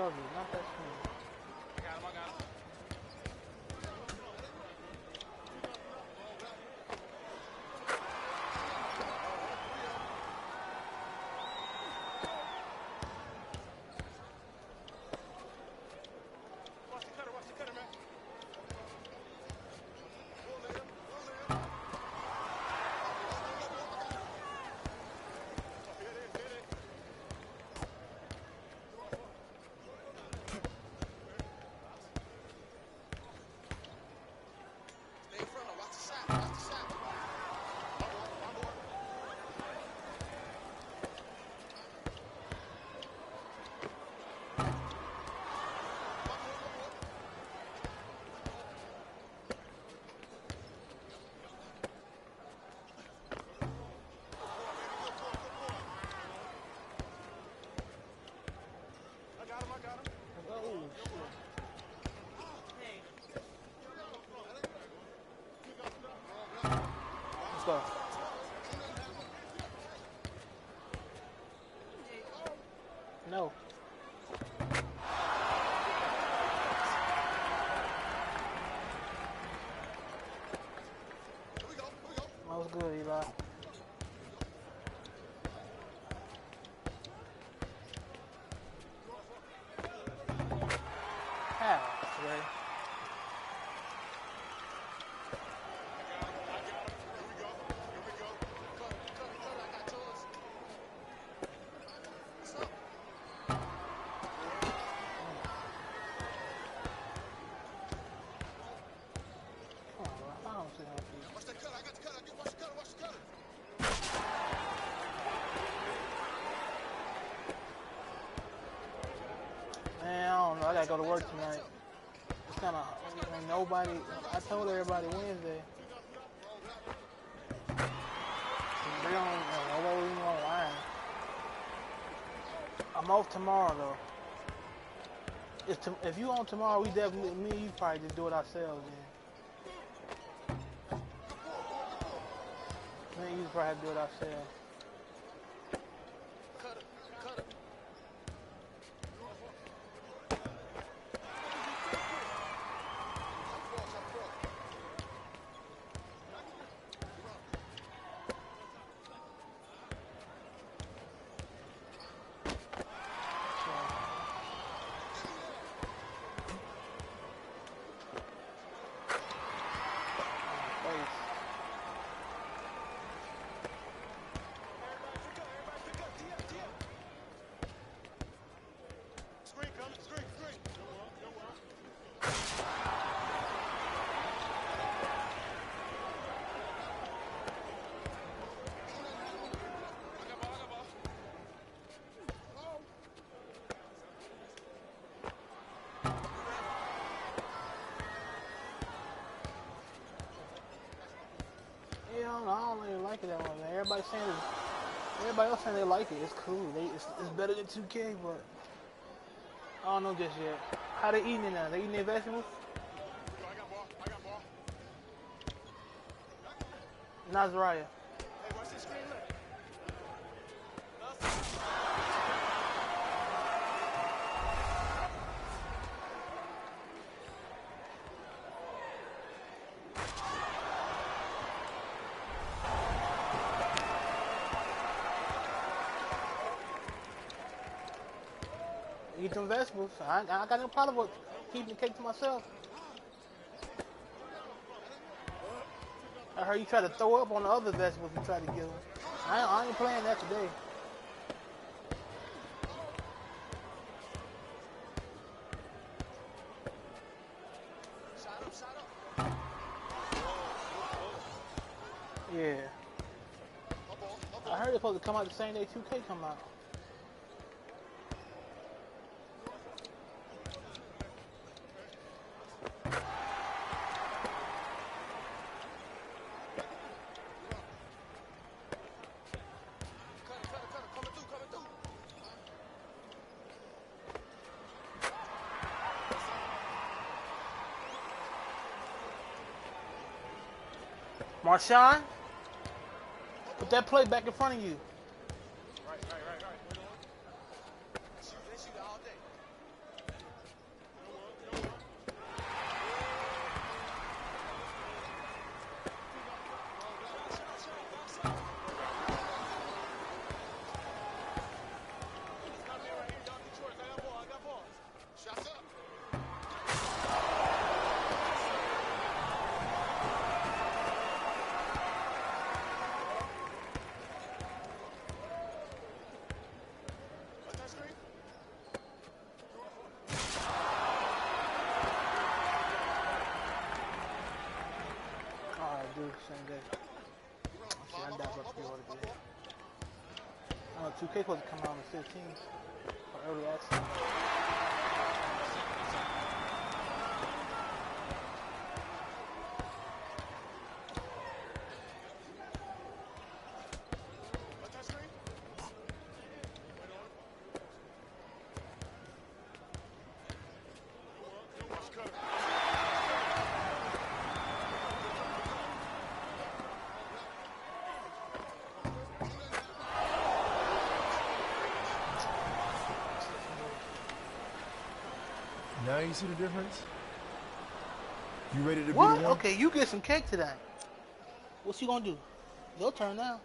cover, not that screen. I got him, I got him. Watch the cutter, man. Let's go. No. That was good, Eli. How? Right. Man, I don't know. I gotta go to work tonight. It's kind of nobody. I told everybody Wednesday. They don't. Nobody even online. I'm off tomorrow though. If you on tomorrow, we definitely me and you probably just do it ourselves. Then me and you probably have to do it ourselves. I don't really like it that much, man. Everybody else saying they like it. It's cool. It's better than 2K, but I don't know just yet. How they eating it now? They eating their vegetables? I got ball. Nazariah. Hey, watch this screen, look. Eat them vegetables. I got no problem with keeping the cake to myself. I heard you try to throw up on the other vegetables you tried to give them. I ain't playing that today. Yeah. I heard it's supposed to come out the same day 2K come out. Marshawn, put that plate back in front of you. Right. They shoot all day. same day. Oh, shit, I died by pre-order today. I know 2K supposed to come out on the 15th for early access. What's that screen? Watch the cutter. Now you see the difference? You ready to What? be the one? Okay, you get some cake today. What's you gonna do? Your turn now.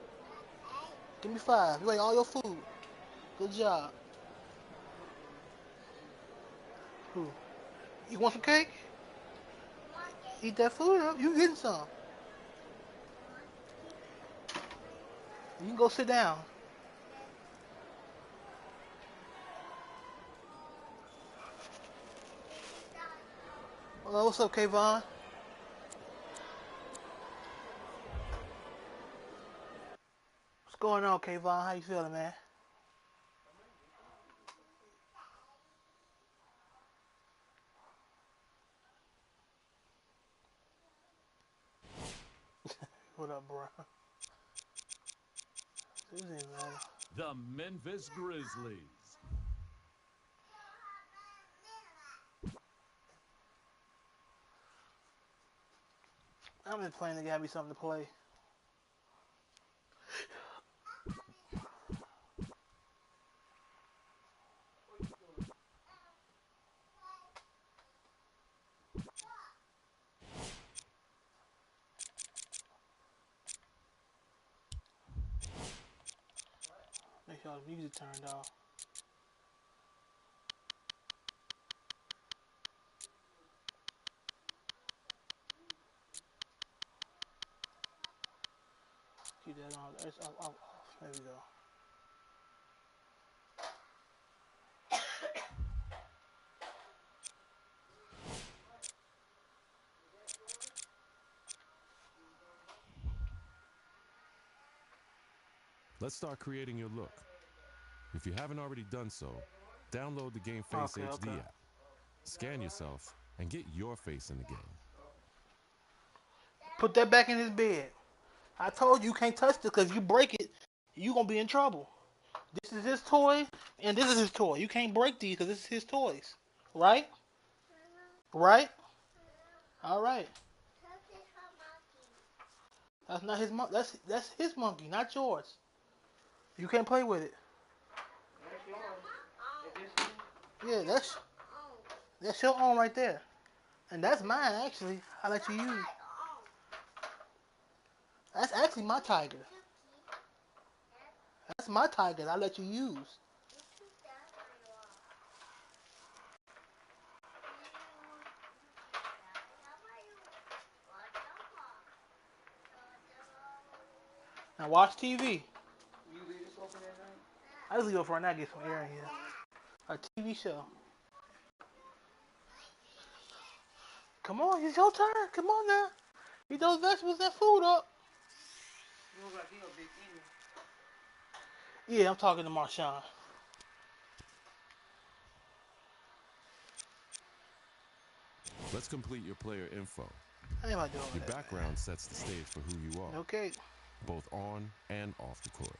Give me 5. You ate all your food. Good job. Who? You want some cake? Eat that food up. You getting some. You can go sit down. What's up, Kayvon? What's going on, Kayvon? How you feeling, man? What up, bro? Susie, man. The Memphis Grizzlies. I'm just playing to get me something to play. Make sure the music turned off. Keep that on. It's off. There we go. Let's start creating your look. If you haven't already done so, download the Game Face HD app. Scan yourself and get your face in the game. Put that back in his bed. I told you can't touch this because if you break it, you gonna be in trouble. This is his toy, and this is his toy. You can't break these because this is his toys, right? Right? All right. That's not his monkey. That's his monkey, not yours. You can't play with it. Yeah, that's your own right there, and that's mine actually. I let you use. That's actually my tiger. That's my tiger. I let you use. Now watch TV. I just leave it for right now. Get some air in here. A TV show. Come on, it's your turn. Come on now. Eat those vegetables and food up. Yeah, I'm talking to Marshawn. Let's complete your player info. How am I doing Your that? background sets the stage for who you are, Okay. both on and off the court.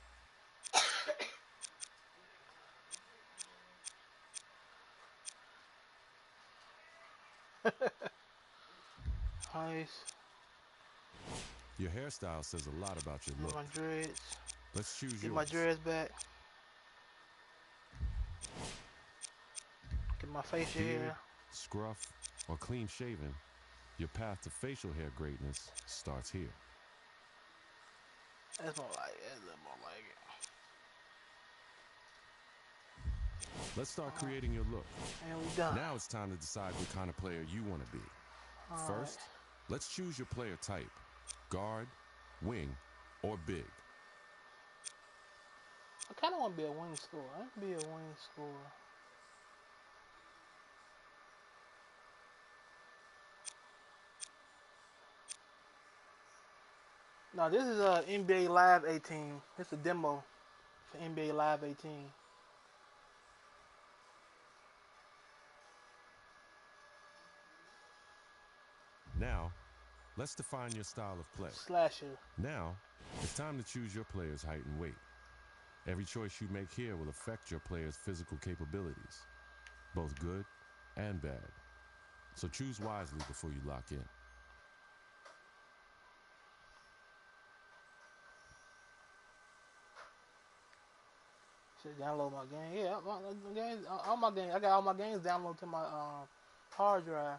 Nice. Your hairstyle says a lot about your Get look. my dreads. Let's choose Get yours. my dreads back. Get my facial Beard, hair. scruff, or clean shaven, your path to facial hair greatness starts here. That's more like it. That's a little more like it. Let's start creating your look. And we done. Now it's time to decide what kind of player you want to be. All First, let's choose your player type: guard, wing, or big. I kind of want to be a wing scorer. I want to be a wing scorer. No, this is NBA Live 18. This is a demo for NBA Live 18. Now, let's define your style of play. Slasher. Now, it's time to choose your player's height and weight. Every choice you make here will affect your player's physical capabilities, both good and bad. So choose wisely before you lock in. Should download my game. Yeah, all my games. I got all my games downloaded to my hard drive.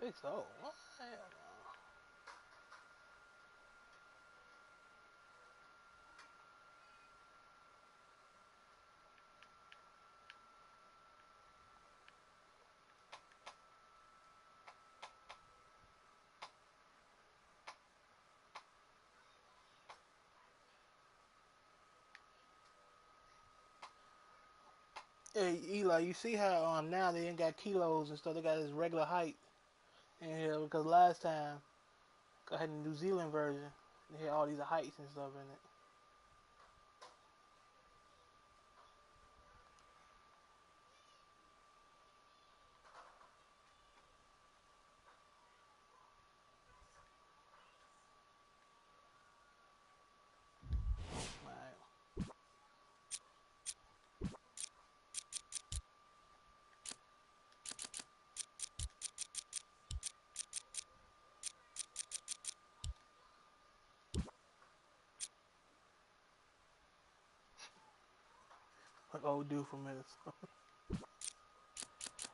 Six oh. What the hell? Hey Eli, you see how now they ain't got kilos and stuff. They got this regular height in here because last time I had the New Zealand version. They had all these heights and stuff in it. Like old dude from Minnesota.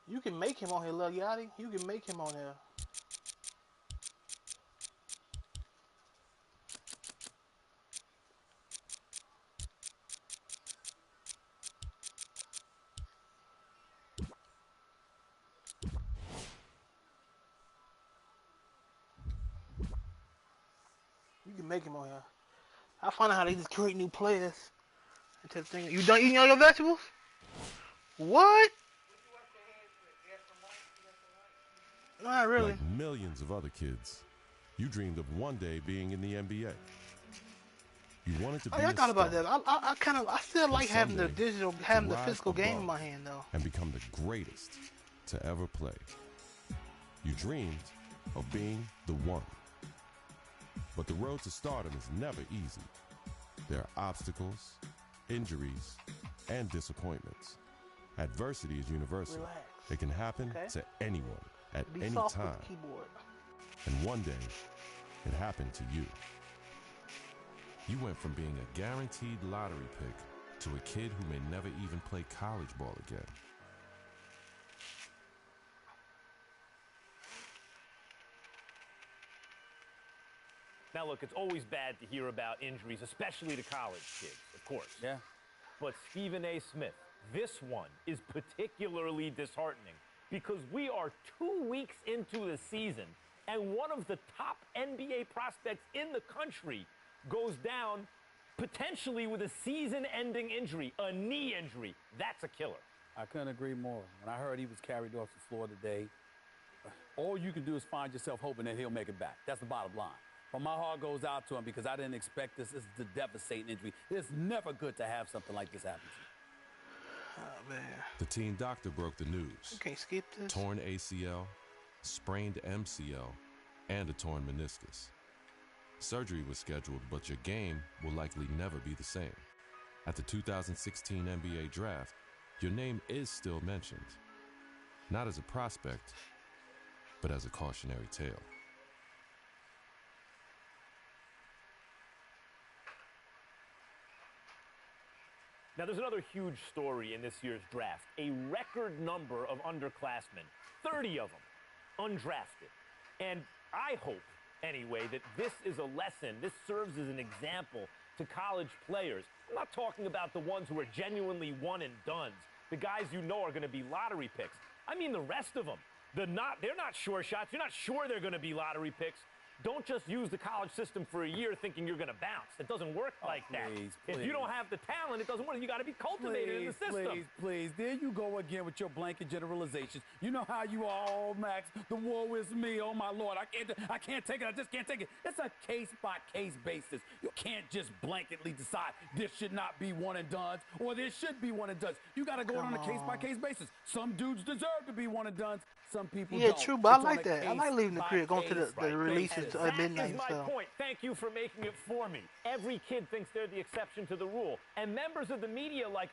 You can make him on here, Lil Yachty. You can make him on here. You can make him on here. I find out how they just create new players. Into the thing. You done eating all your vegetables? What? Not really. Like millions of other kids, you dreamed of one day being in the NBA. You wanted to be I thought about that. I still like having the digital, having the physical game in my hand though. And become the greatest to ever play. You dreamed of being the one. But the road to stardom is never easy. There are obstacles, injuries, and disappointments. Adversity is universal. Relax. It can happen to anyone at any time. With the keyboard. And one day, it happened to you. You went from being a guaranteed lottery pick to a kid who may never even play college ball again. Now, look, it's always bad to hear about injuries, especially to college kids, of course. Yeah. But Stephen A. Smith, this one is particularly disheartening because we are 2 weeks into the season and one of the top NBA prospects in the country goes down potentially with a season-ending injury, a knee injury. That's a killer. I couldn't agree more. When I heard he was carried off the floor today, all you can do is find yourself hoping that he'll make it back. That's the bottom line. But my heart goes out to him because I didn't expect this. This is a devastating injury. It's never good to have something like this happen to you. Oh, man. The team doctor broke the news. You can't skip this. Torn ACL, sprained MCL, and a torn meniscus. Surgery was scheduled, but your game will likely never be the same. At the 2016 NBA Draft, your name is still mentioned. Not as a prospect, but as a cautionary tale. Now, there's another huge story in this year's draft. A record number of underclassmen, 30 of them, undrafted. And I hope, anyway, that this is a lesson. This serves as an example to college players. I'm not talking about the ones who are genuinely one and dones, the guys you know are going to be lottery picks. I mean the rest of them. They're not sure shots. You're not sure they're going to be lottery picks. Don't just use the college system for a year thinking you're going to bounce. It doesn't work like that. If you don't have the talent, it doesn't work. You got to be cultivated in the system. Please. There you go again with your blanket generalizations. You know how you are, oh, Max. The woe is me. Oh, my Lord. I can't take it. I just can't take it. It's a case-by-case basis. You can't just blanketly decide this should not be one and dones or this should be one and dones. You got to go on a case-by-case basis. Some dudes deserve to be one and dones. Some people don't. True, but I like that. I like leaving the crib, going to the releases at midnight. That is my point. Thank you for making it for me. Every kid thinks they're the exception to the rule. And members of the media like,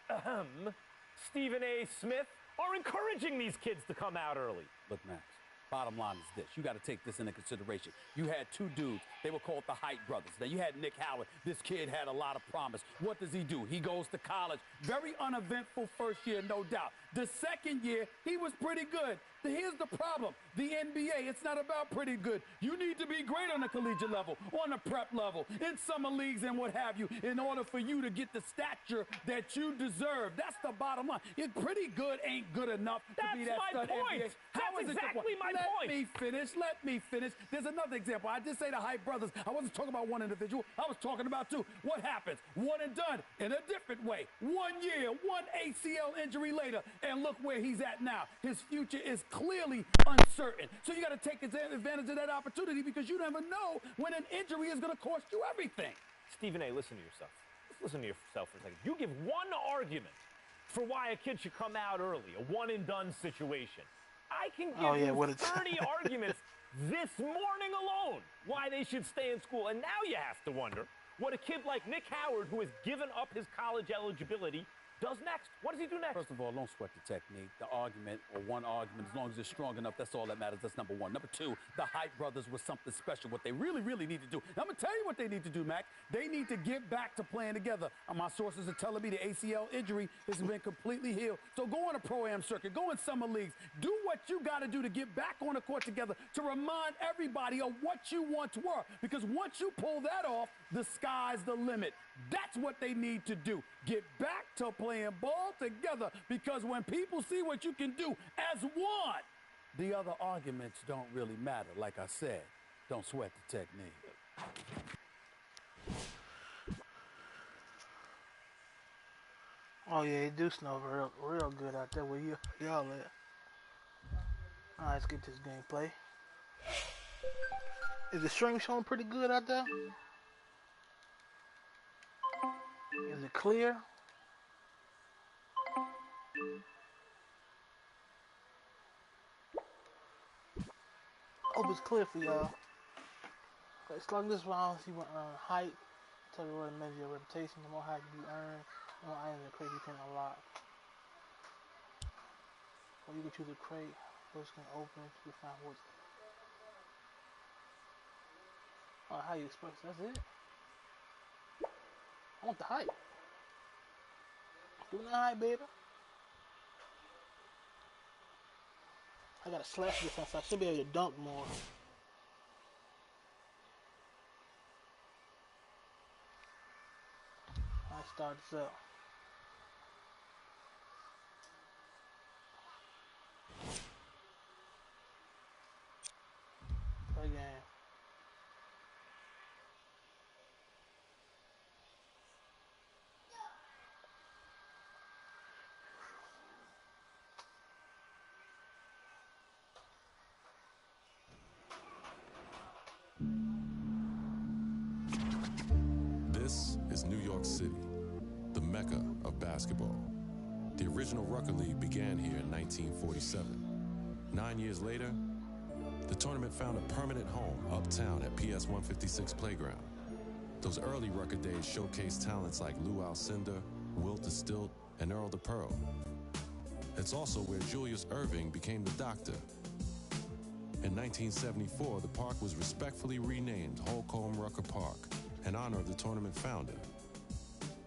Stephen A. Smith are encouraging these kids to come out early. Look, Max, bottom line is this. You got to take this into consideration. You had two dudes. They were called the Height brothers. Now, you had Nick Howard. This kid had a lot of promise. What does he do? He goes to college. Very uneventful first year, no doubt. The second year, he was pretty good. Here's the problem. The NBA, it's not about pretty good. You need to be great on the collegiate level, on the prep level, in summer leagues and what have you, in order for you to get the stature that you deserve. That's the bottom line. Pretty good ain't good enough to be that stud NBA. That's exactly my point. Let me finish. There's another example. I did say the Height brothers. I wasn't talking about one individual. I was talking about two. What happens? One and done in a different way. 1 year, one ACL injury later, and look where he's at now. His future is clearly uncertain. So you got to take advantage of that opportunity because you never know when an injury is going to cost you everything. Stephen A., listen to yourself. Just listen to yourself for a second. You give one argument for why a kid should come out early, a one-and-done situation. I can give you 30 arguments this morning alone why they should stay in school. And now you have to wonder what a kid like Nick Howard, who has given up his college eligibility, does next. What does he do next? First of all, don't sweat the technique. The argument, or one argument, as long as it's strong enough, that's all that matters. That's number one. Number two, the Height brothers was something special. What they really, really need to do. I'm going to tell you what they need to do, Mac. They need to get back to playing together. My sources are telling me the ACL injury has been completely healed. So go on a Pro-Am circuit. Go in summer leagues. Do what you got to do to get back on the court together to remind everybody of what you once were. Because once you pull that off, the sky's the limit. That's what they need to do. Get back to playing ball together because when people see what you can do as one, the other arguments don't really matter. Like I said, don't sweat the technique. Oh, yeah, it do snow real good out there where y'all at. All right, let's get this gameplay. Is the stream showing pretty good out there? Is it clear? Hope it's clear for y'all. As long as this round, you want height. Tell you what to measure your reputation. The more height you earn, the more items and crates you can unlock. Or you can choose a crate. Those can open to find what's. Oh, how you express? That's it. I want the height. Give me the height, baby. I gotta slash this so I should be able to dunk more. I'll start this up. Play game. This is New York City, the mecca of basketball. The original Rucker League began here in 1947. 9 years later, the tournament found a permanent home uptown at PS 156 Playground. Those early Rucker days showcased talents like Lou Alcindor, Wilt the Stilt, and Earl the Pearl. It's also where Julius Erving became the Doctor. In 1974, the park was respectfully renamed Holcomb Rucker Park in honor of the tournament founder.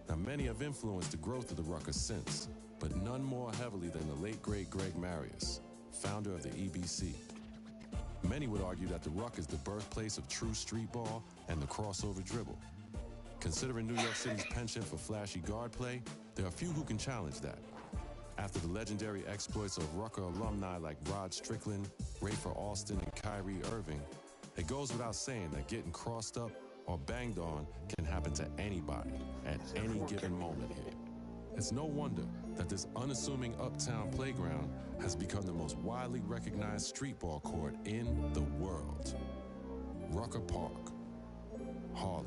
Now, many have influenced the growth of the Rucker since, but none more heavily than the late, great Greg Marius, founder of the EBC. Many would argue that the Ruck is the birthplace of true street ball and the crossover dribble. Considering New York City's penchant for flashy guard play, there are few who can challenge that. After the legendary exploits of Rucker alumni like Rod Strickland, Rafer Alston, and Kyrie Irving, It goes without saying that getting crossed up or banged on can happen to anybody at any given moment here. It's no wonder that this unassuming uptown playground has become the most widely recognized street ball court in the world. Rucker Park, Harlem.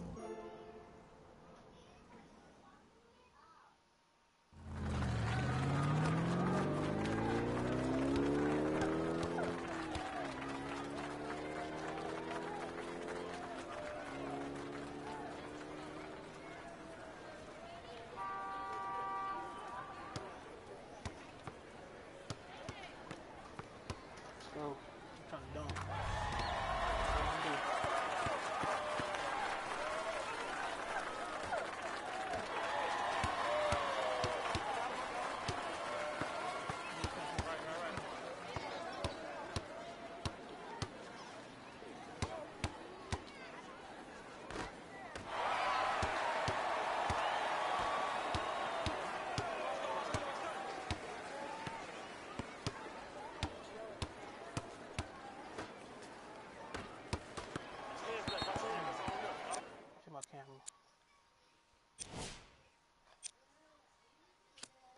So, I'm trying to dunk. To my camera.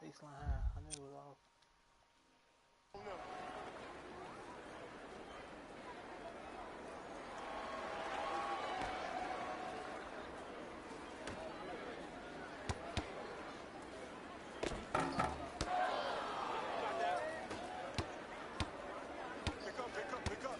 Baseline high. I knew it was off. Pick up, pick up, pick up.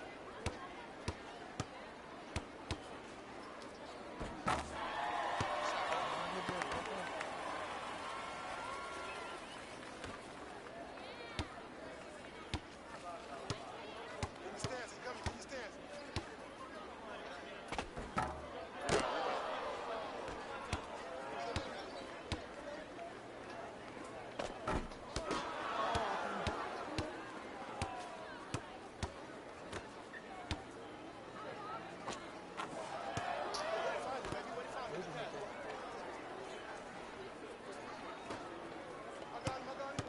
In the stance, he's coming, in the stance. I got him, I got him.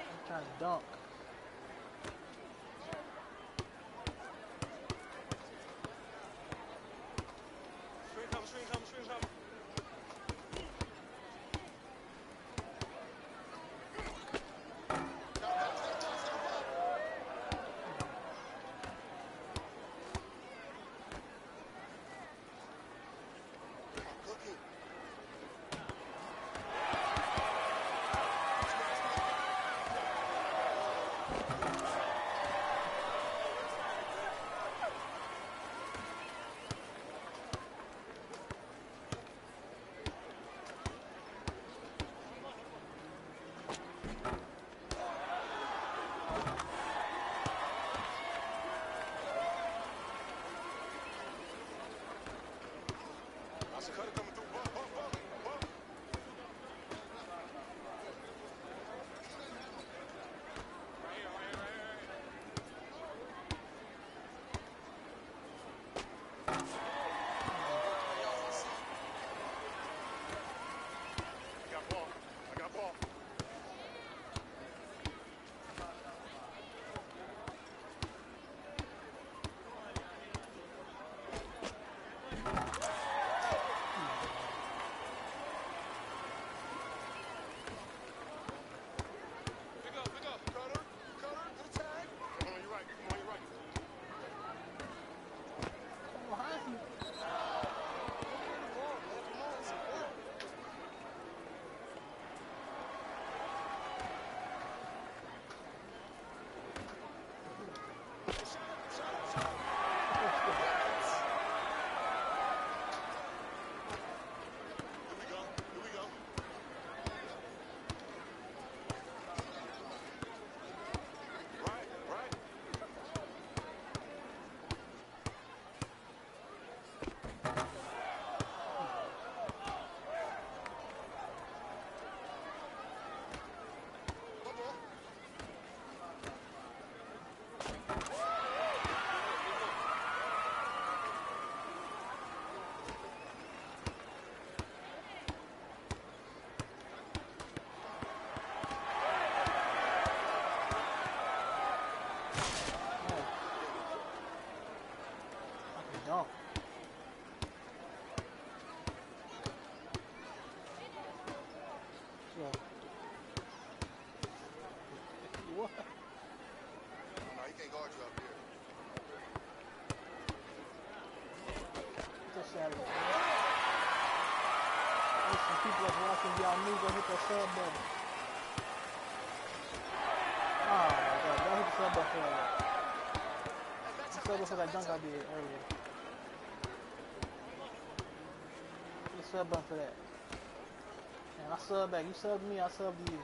I'm trying to dunk. Screen cover, screen cover, screen cover. Cookie. sub button. Oh my god, don't hit the sub button for that. The sub button for that dunk I did earlier. Hit the sub button for that. And I sub back. You sub to me, I sub to you.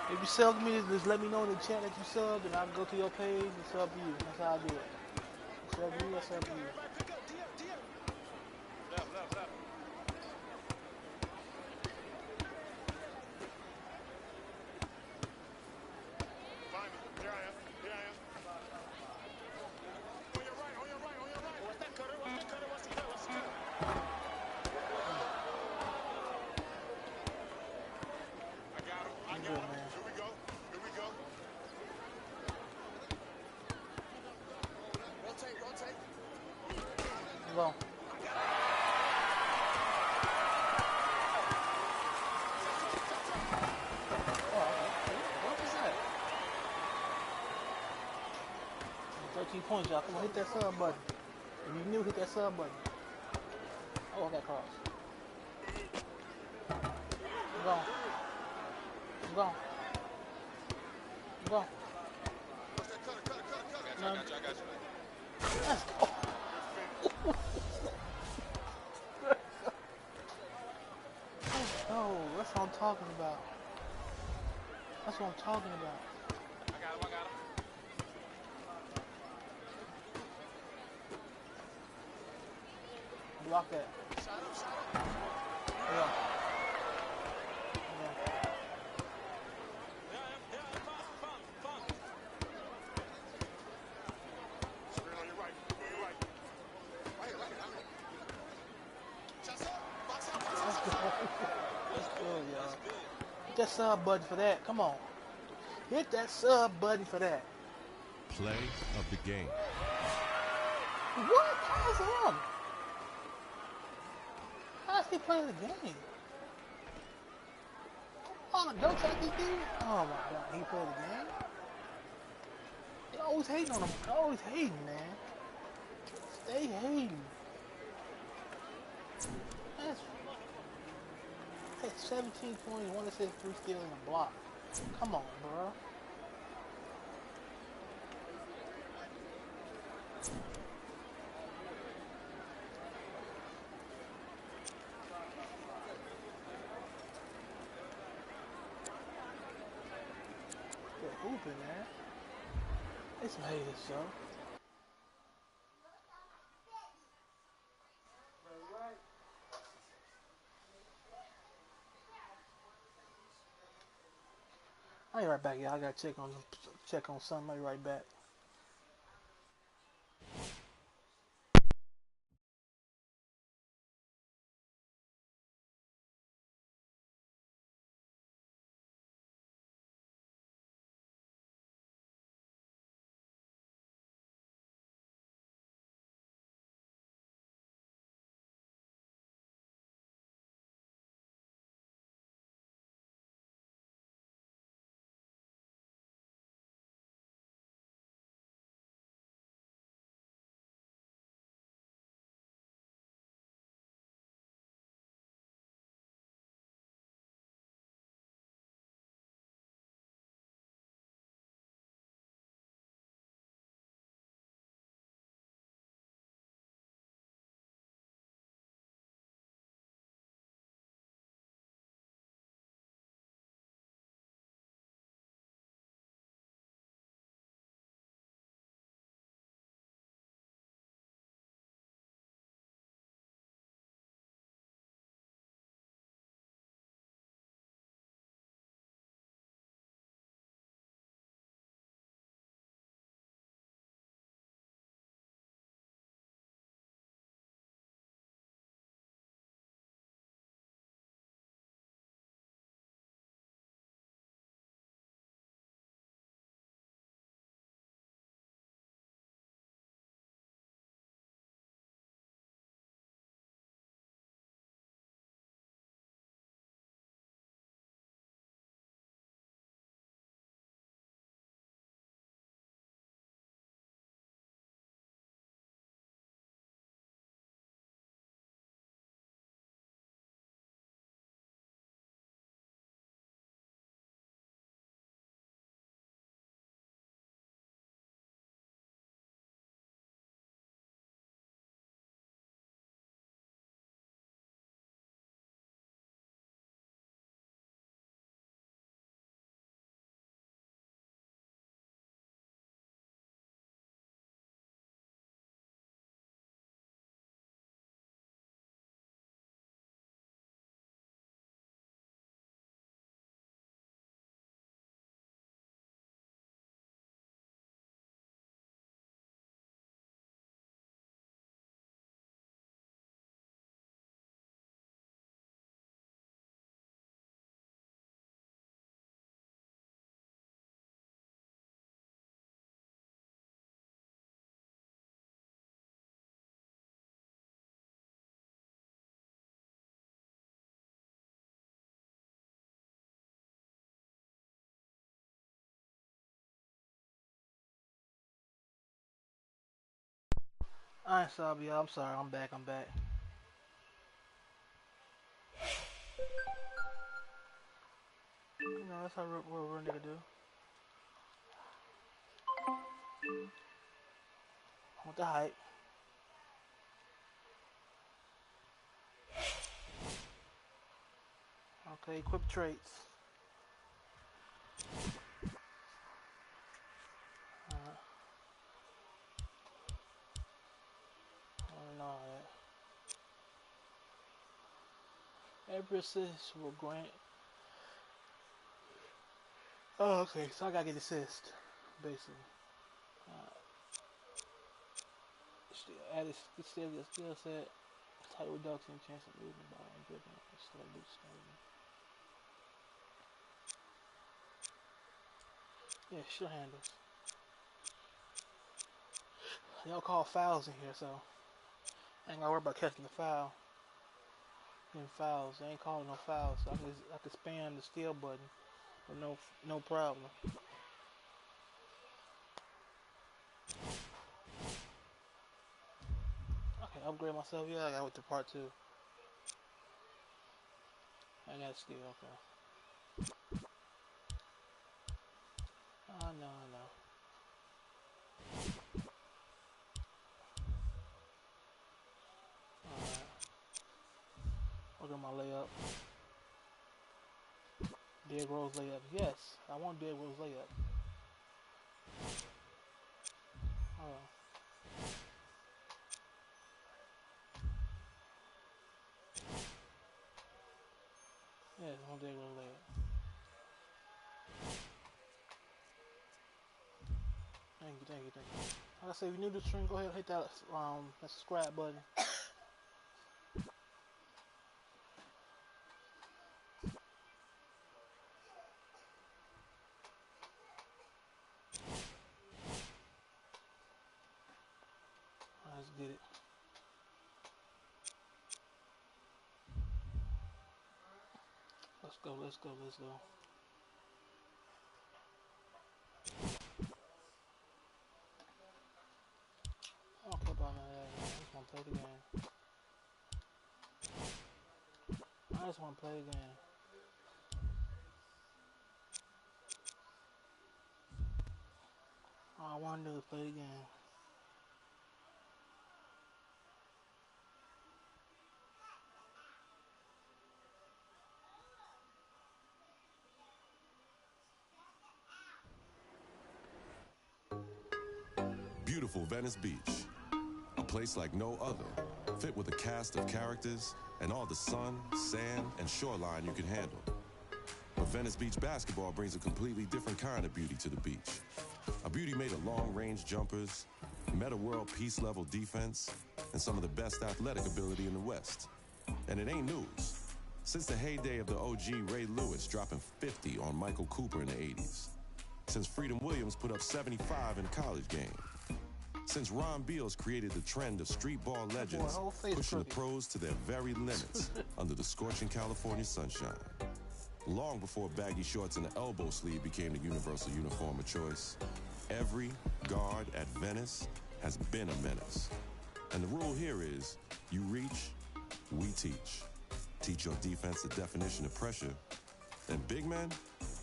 If you sub to me, just let me know in the chat that you subbed, and I'll go to your page and sub to you. That's how I do it. You sub to me, I sub to you. Left, left, left. Find me. Here I am. Here I am. On your right, on your right, on your right. What's that cutter? What's that cutter? What's the cutter? What's the cutter? I got him. I got Good, him. man. Here we go. Here we go. Rotate, rotate. Go. What was that? 13 points, y'all. Come on, hit that sub button. If you new, hit that sub button. Oh, I got cross. Go. Go. Go. What's that cutter? Cutter, cutter, cutter. No. I got you. I got you. Let's go. Oh, that's what I'm talking about. That's what I'm talking about. I got him. I got him. Block that. Shot up, shot up. Yeah. Yeah. Here I am. Here I am. Found. Screen on your right. On your right. Right here, right here. I'm here. Shots up. Box out, box Let's out. go. Let's go, y'all. Hit that sub button for that. Come on. Hit that sub button for that. Play of the game. What? How's him? How's he playing the game? Oh, the dunks like he did? Oh my god, he played the game? They always hating on him. Always hating, man. Stay hating. That's 17 points, 1 assist, 3 steals, and a block. Come on, bro. They're hooping, man. They some haters, so. I'll be right back, y'all. I gotta check on something. I'll be right back. I ain't sorry, y'all. I'm sorry. I'm back. You know, that's how real nigga do. I want the hype. Okay, equip traits. I don't know that. Every assist will grant. Oh, okay, so I gotta get assist, basically. Still set. Tight reduction, chance of losing the ball, dribbling, still boost standing. Yeah, sure handles. They all call fouls in here, so I ain't gotta worry about catching the foul. Getting fouls, they ain't calling no fouls, so I can spam the steal button with no problem. Okay, upgrade myself. Yeah, I got with the part 2. I got a steal. Okay. Oh no. Alright. Look at my layup. Derrick Rose layup. Yes, I want Derrick Rose layup. Oh. Yeah, I want Derrick Rose layup. Thank you. Like I say, if you're new to the stream, go ahead and hit that subscribe button. Let's get it. Let's go. I don't care about none of that, man. I just want to play the game. All I want to do is play the game. Beautiful Venice Beach. A place like no other, fit with a cast of characters and all the sun, sand, and shoreline you can handle. But Venice Beach basketball brings a completely different kind of beauty to the beach. A beauty made of long-range jumpers, meta-world peace-level defense, and some of the best athletic ability in the West. And it ain't news. Since the heyday of the OG Ray Lewis dropping 50 on Michael Cooper in the 80s. Since Freedom Williams put up 75 in a college game. Since Ron Beals created the trend of street ball legends, pushing the pros to their very limits under the scorching California sunshine. Long before baggy shorts and the elbow sleeve became the universal uniform of choice, every guard at Venice has been a menace. And the rule here is, you reach, we teach. Teach your defense the definition of pressure, and big men,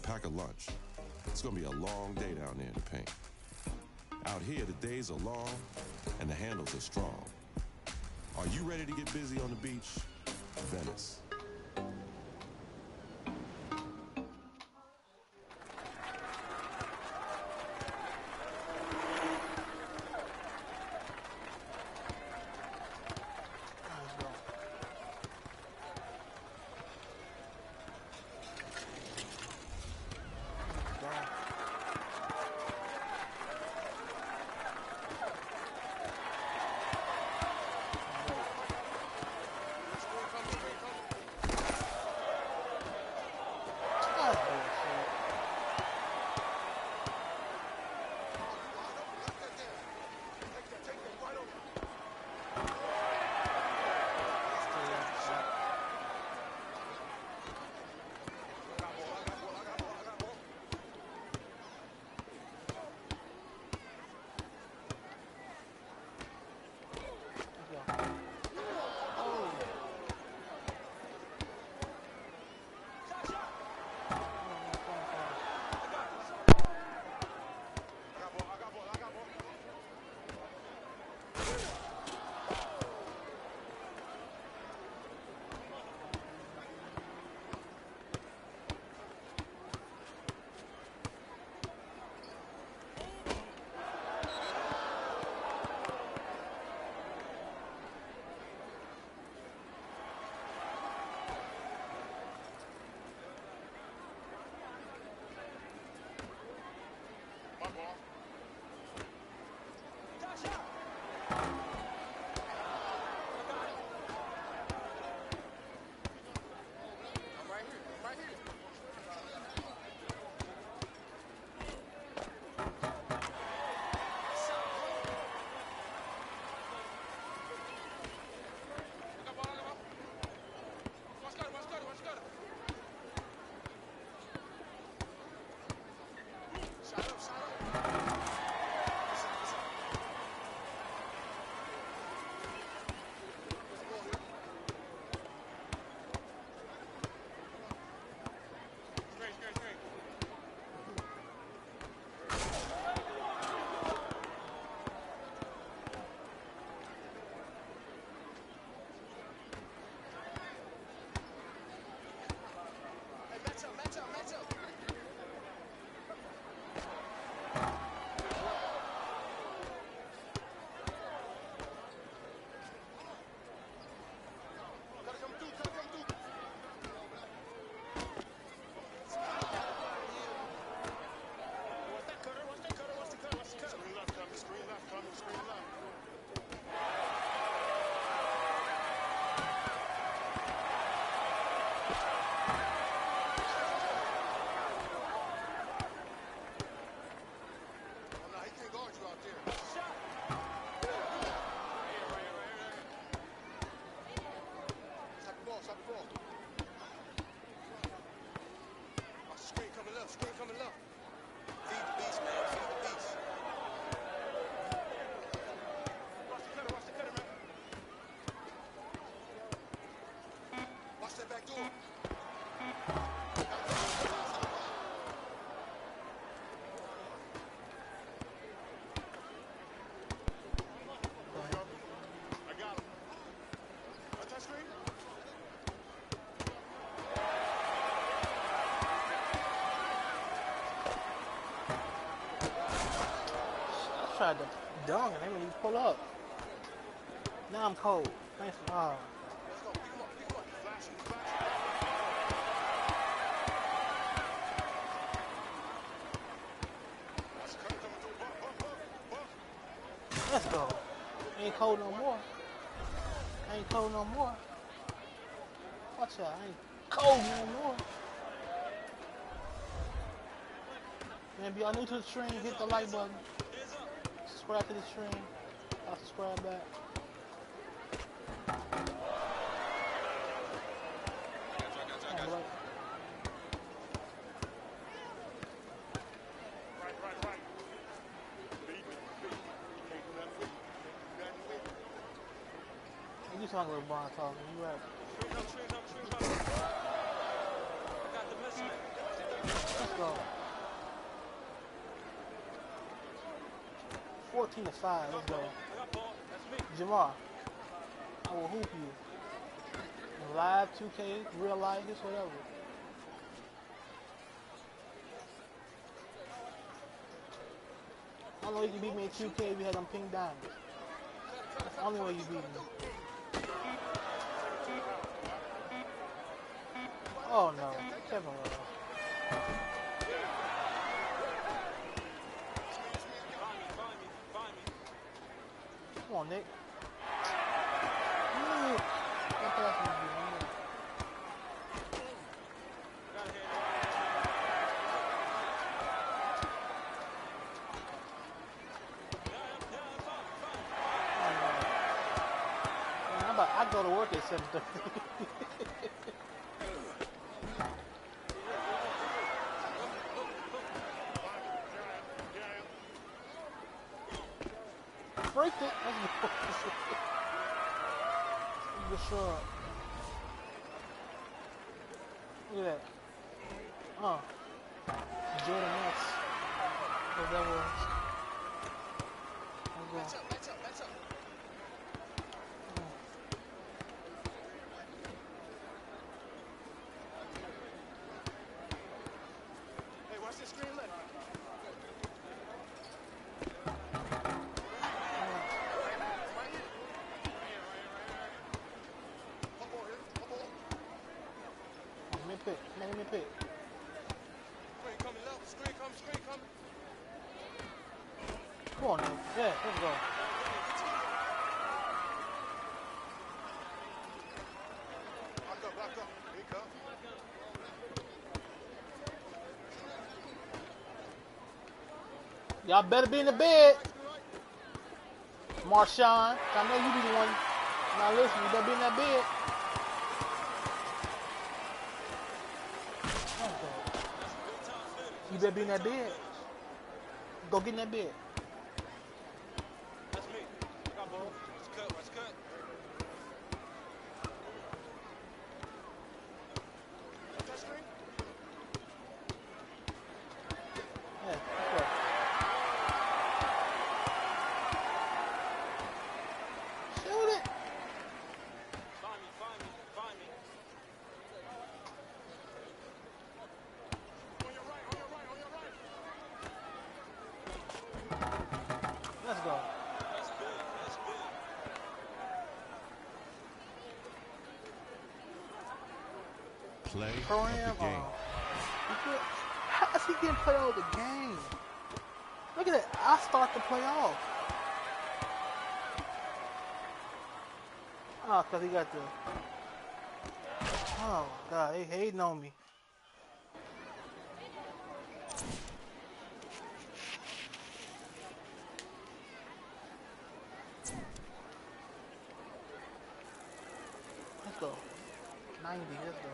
pack a lunch. It's gonna be a long day down there in the paint. Out here, the days are long, and the handles are strong. Are you ready to get busy on the beach? Venice. Score coming. tried to dunk and they wouldn't even pull up. Now I'm cold. Thanks. Oh. Let's go. Pick him up. Pick him up. Flash him. Flash him. That's Kurt coming through. Buck. Let's go. Ain't cold no more. Ain't cold no more. Watch out. Ain't cold no more. Man, if y'all new to the stream, hit the like button. Subscribe to the stream. I'll subscribe back. I got you. Right. Beat me. Can't do nothing with you. Nothing with you. You talking about LeBron talking. You right. Screen up. I got the message. Let's go. 14-5. Let's go. I got ball. That's me. Jamar, I will hoop you. In live, 2K, real life, this whatever. I know you can beat me in 2K if you had them pink diamonds. That's the only way you beat me. Oh no, Kevin Love. Come on, Nick. Nick. That pass was good. I go to work at 7:30. Breaked it. That's good shot. Look at that. Jordan Ness. What that was. Match up. Hey, watch this screen left. Let me pick. Screen coming left. Screen coming. Come on, Nick. Yeah, let's go. Block up. Here you go. Y'all better be in the bed. Marshawn, I know you be the one. Now listen, you better be in that bed. You better be in that bed. Go get in that bed. That's me. I got ball. Let's cut. Touch screen? Yeah, let's go. Shoot it. Find me. On your right. Let's go. That's big. Play of Kareem, the game. How is he getting play of the game? Look at that. I start the play off. Oh, because he got the... Oh, God. They hating on me. Let's go. 90, let's go.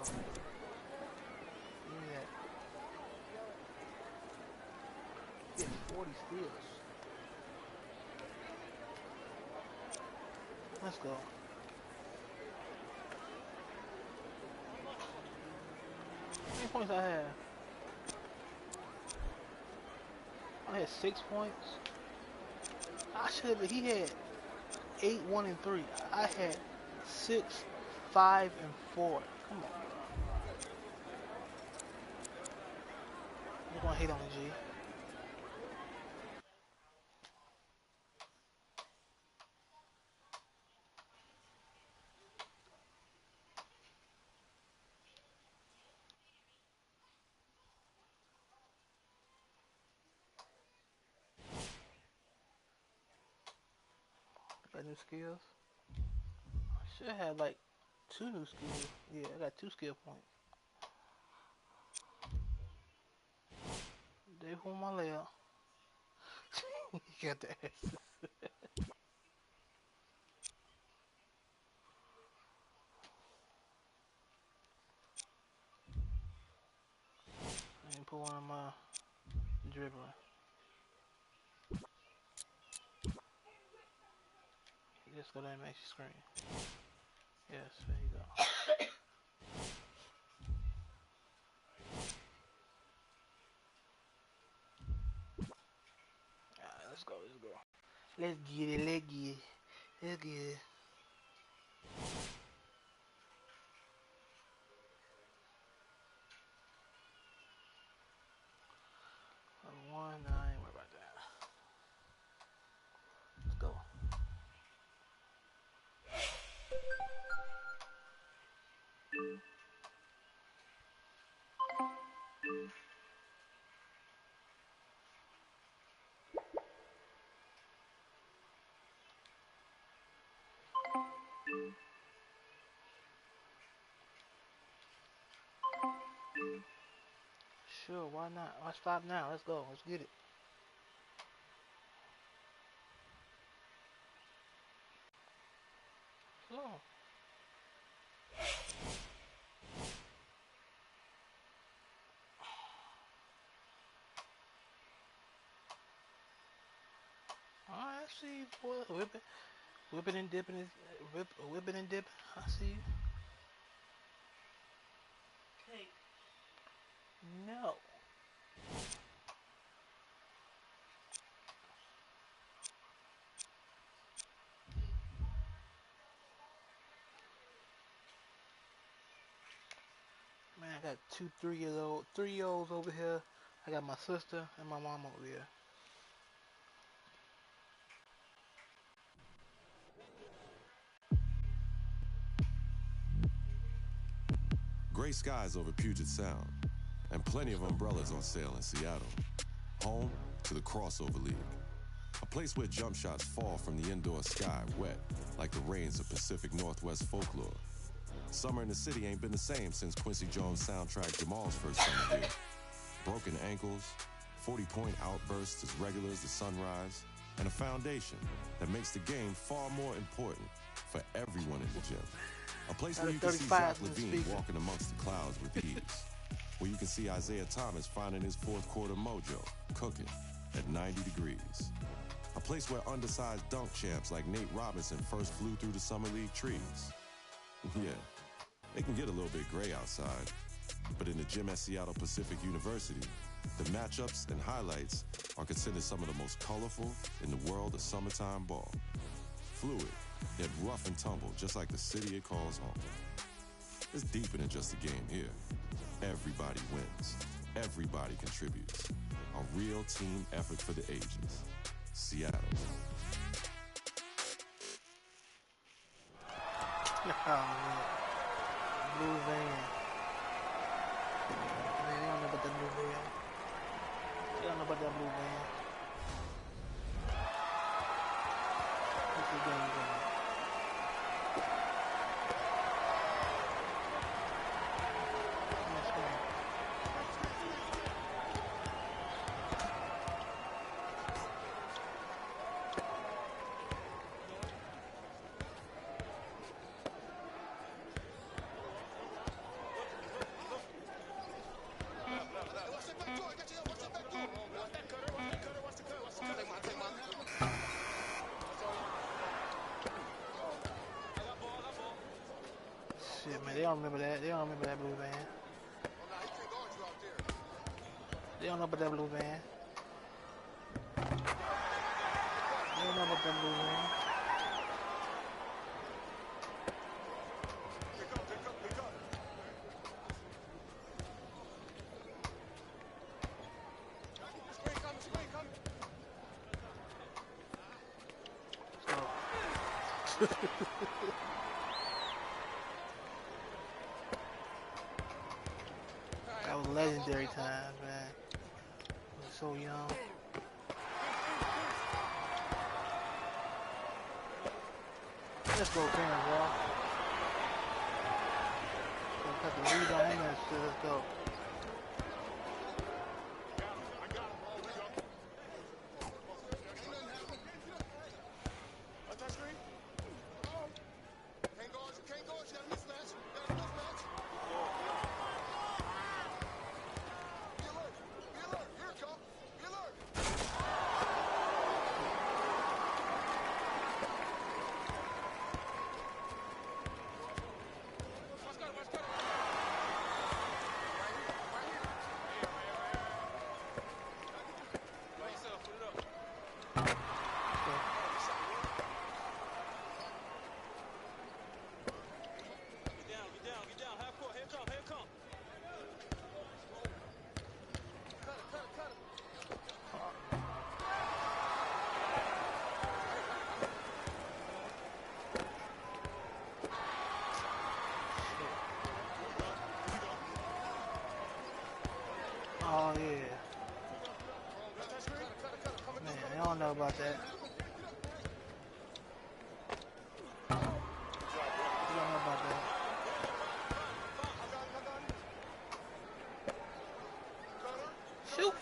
Give me that. Get 40 steals. Let's go. How many points I had? I had 6 points. I should have. He had 8, 1, and 3. I had 6, 5, and 4. Come on. You're gonna hate on the G. Got new skills. I should have like 2 new skills. Yeah, I got 2 skill points. They hold my leg up. You got the ass. I didn't put one of my dribbling. Just go down and make your screen. Yes, there you go. Alright, let's go, let's go. Let's get it, let's get it. Let's get it. One, I ain't worried about that. Let's go. Sure, why not? Why stop now? Let's go. Let's get it. So. Alright, I see you, boy. Whipping and dipping is whipping and dipping. I see you. Hey. No. Man, I got 2 3-year-olds over here. I got my sister and my mom over here. Gray skies over Puget Sound, and plenty of umbrellas on sale in Seattle. Home to the Crossover League, a place where jump shots fall from the indoor sky wet like the rains of Pacific Northwest folklore. Summer in the city ain't been the same since Quincy Jones soundtrack Jamal's first summer here. Broken ankles, 40-point outbursts as regular as the sunrise, and a foundation that makes the game far more important for everyone in the gym. A place where you can see Zach LaVine walking amongst the clouds with ease. Where you can see Isaiah Thomas finding his fourth quarter mojo, cooking at 90 degrees. A place where undersized dunk champs like Nate Robinson first flew through the Summer League trees. Yeah, it can get a little bit gray outside, but in the gym at Seattle Pacific University, the matchups and highlights are considered some of the most colorful in the world of summertime ball. Fluid, yet rough and tumble, just like the city it calls home. It's deeper than just a game here. Everybody wins. Everybody contributes. A real team effort for the ages. Seattle. Blue van. Man, they don't know about that blue van. They don't know about that blue van. What's the game going? Next game. Shit, man, they don't remember that. They don't remember that blue van. They don't know about that blue van. They don't know about that blue van. That was legendary times, man. I was so young. Let's go, fans, bro. Got the lead on him and shit. Let's go. Oh yeah. Man, I don't know about that. I don't know about that. Shoot.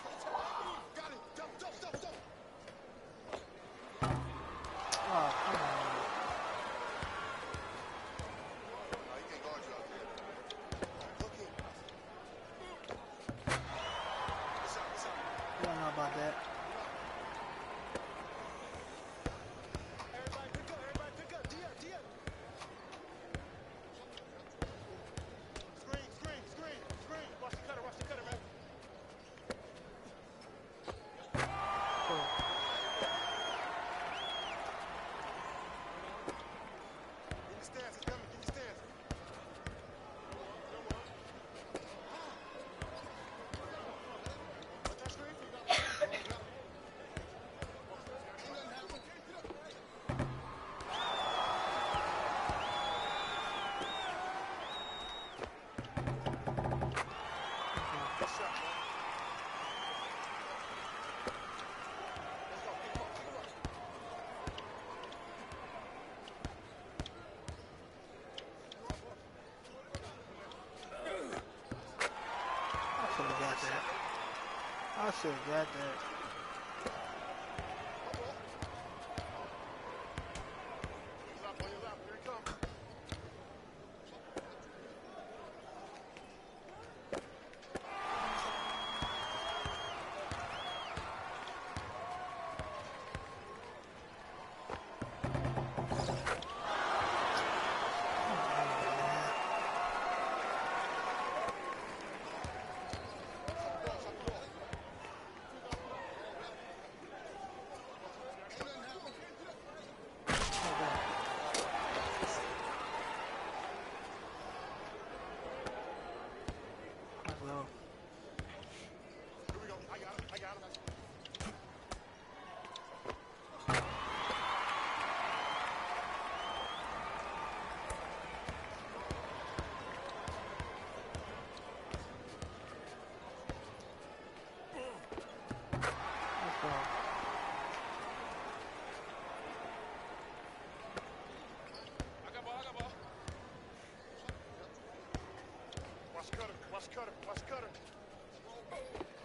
Oh, come on. I don't know about that. I should have got that.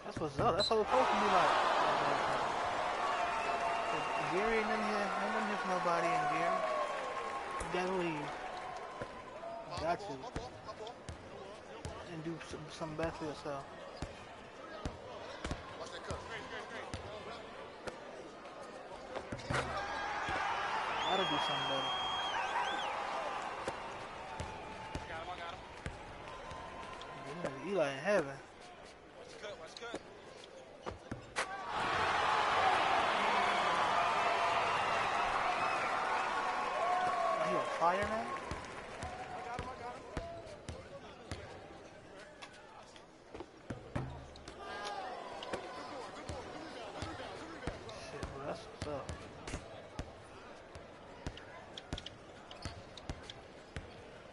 That's what's up. That's what it's supposed to be like. Gary ain't nothing here. Ain't nothing here for nobody in Gary. You gotta leave. You got to. And do something better for yourself. Gotta do something better. Eli in heaven. Are you on fire now? Shit, bro, that's what's up.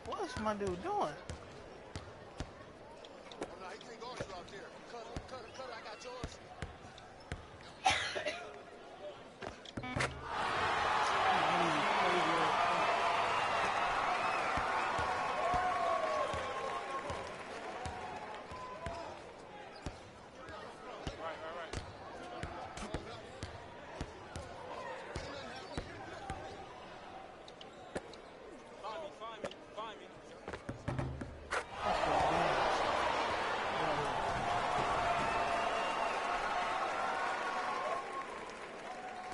What is my dude doing?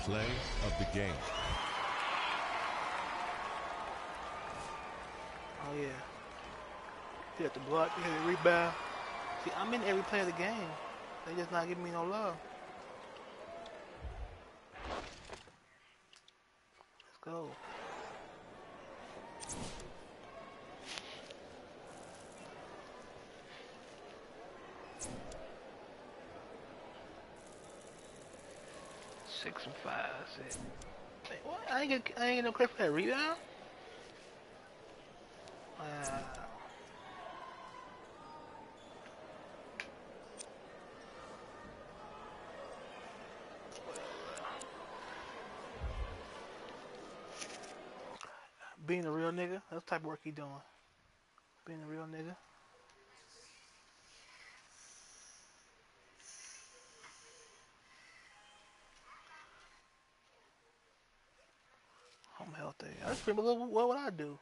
Play of the game. Oh yeah. He had the block, he had the rebound. See, I'm in every play of the game. They just not giving me no love. Let's go. Six and five. That's it. Wait, what? I ain't get no credit for that rebound. Wow. Being a real nigga, that's the type of work he doing. Being a real nigga. Home health day. That's pretty much what would I do?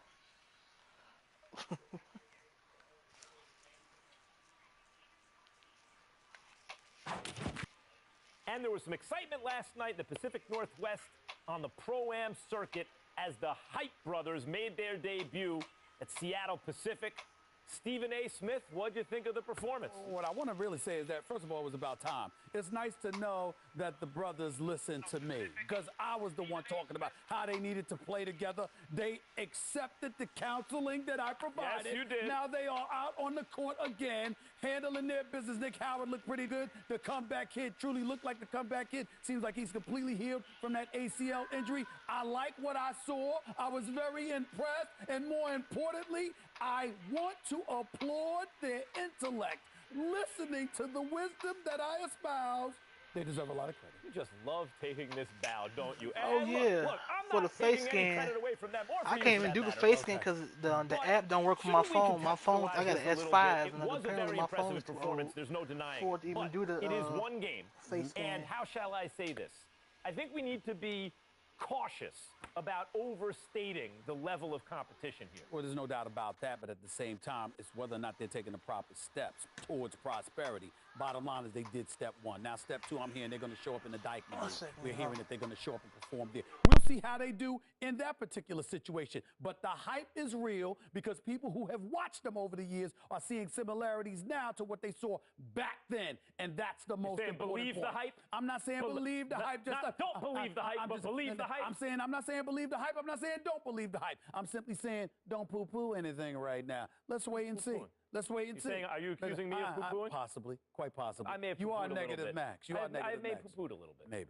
And there was some excitement last night in the Pacific Northwest on the Pro-Am circuit as the Hype Brothers made their debut at Seattle Pacific. Stephen A. Smith, what'd you think of the performance? What I want to really say is that, first of all, it was about time. It's nice to know that the brothers listened to me, because I was the one talking about how they needed to play together. They accepted the counseling that I provided. Yes, you did. Now they are out on the court again, handling their business. Nick Howard looked pretty good. The comeback kid truly looked like the comeback kid. Seems like he's completely healed from that ACL injury. I like what I saw. I was very impressed. And more importantly, I want to applaud their intellect. Listening to the wisdom that I espouse, they deserve a lot of credit. You just love taking this bow, don't you? Oh, And yeah. Look, I'm For not the face taking any scan. credit away from them or I from you can't for even do that the matter. face scan Okay. because the But app don't work on my shouldn't we phone. My phone, I got contextualize an this a little S5, bit? and It was a apparently very my phone impressive is too performance. old There's no denying for it to even but do the it is one game. face scan. And how shall I say this? I think we need to be cautious about overstating the level of competition here. Well, there's no doubt about that, but at the same time, it's whether or not they're taking the proper steps towards prosperity. Bottom line is they did step one. Now, step two, I'm hearing they're going to show up in the Dykeman League. second, We're huh? hearing that they're going to show up and perform there. We'll see how they do in that particular situation. But the hype is real because people who have watched them over the years are seeing similarities now to what they saw back then. And that's the most saying important believe the point. hype? I'm not saying believe the hype. Don't believe the hype, but believe the hype. I'm not saying believe the hype. I'm not saying don't believe the hype. I'm simply saying don't poo-poo anything right now. Let's wait and see. Poo-pooing? Let's wait and see. Saying, are you accusing me of poo-pooing? Possibly, quite possibly. I may have you are poo-pooed a little negative, bit. Max. You are negative, I may have Max. poo-pooed a little bit. Maybe.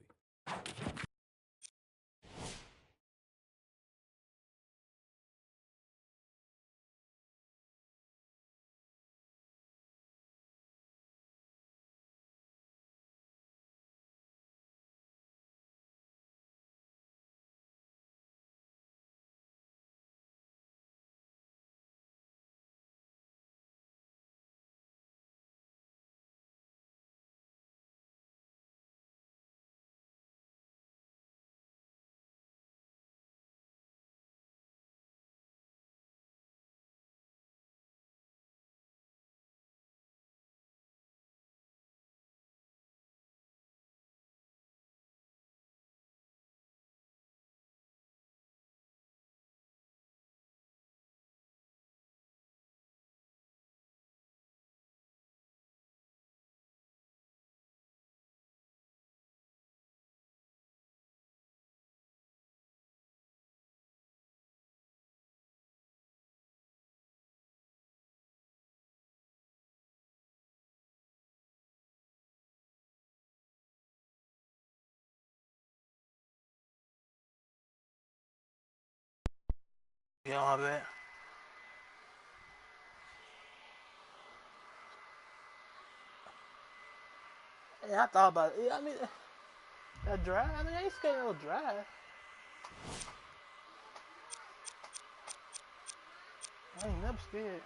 You know how bad? Yeah, I thought about it. Yeah, I mean, that drive. I mean, I ain't scared of no drive. I ain't never scared.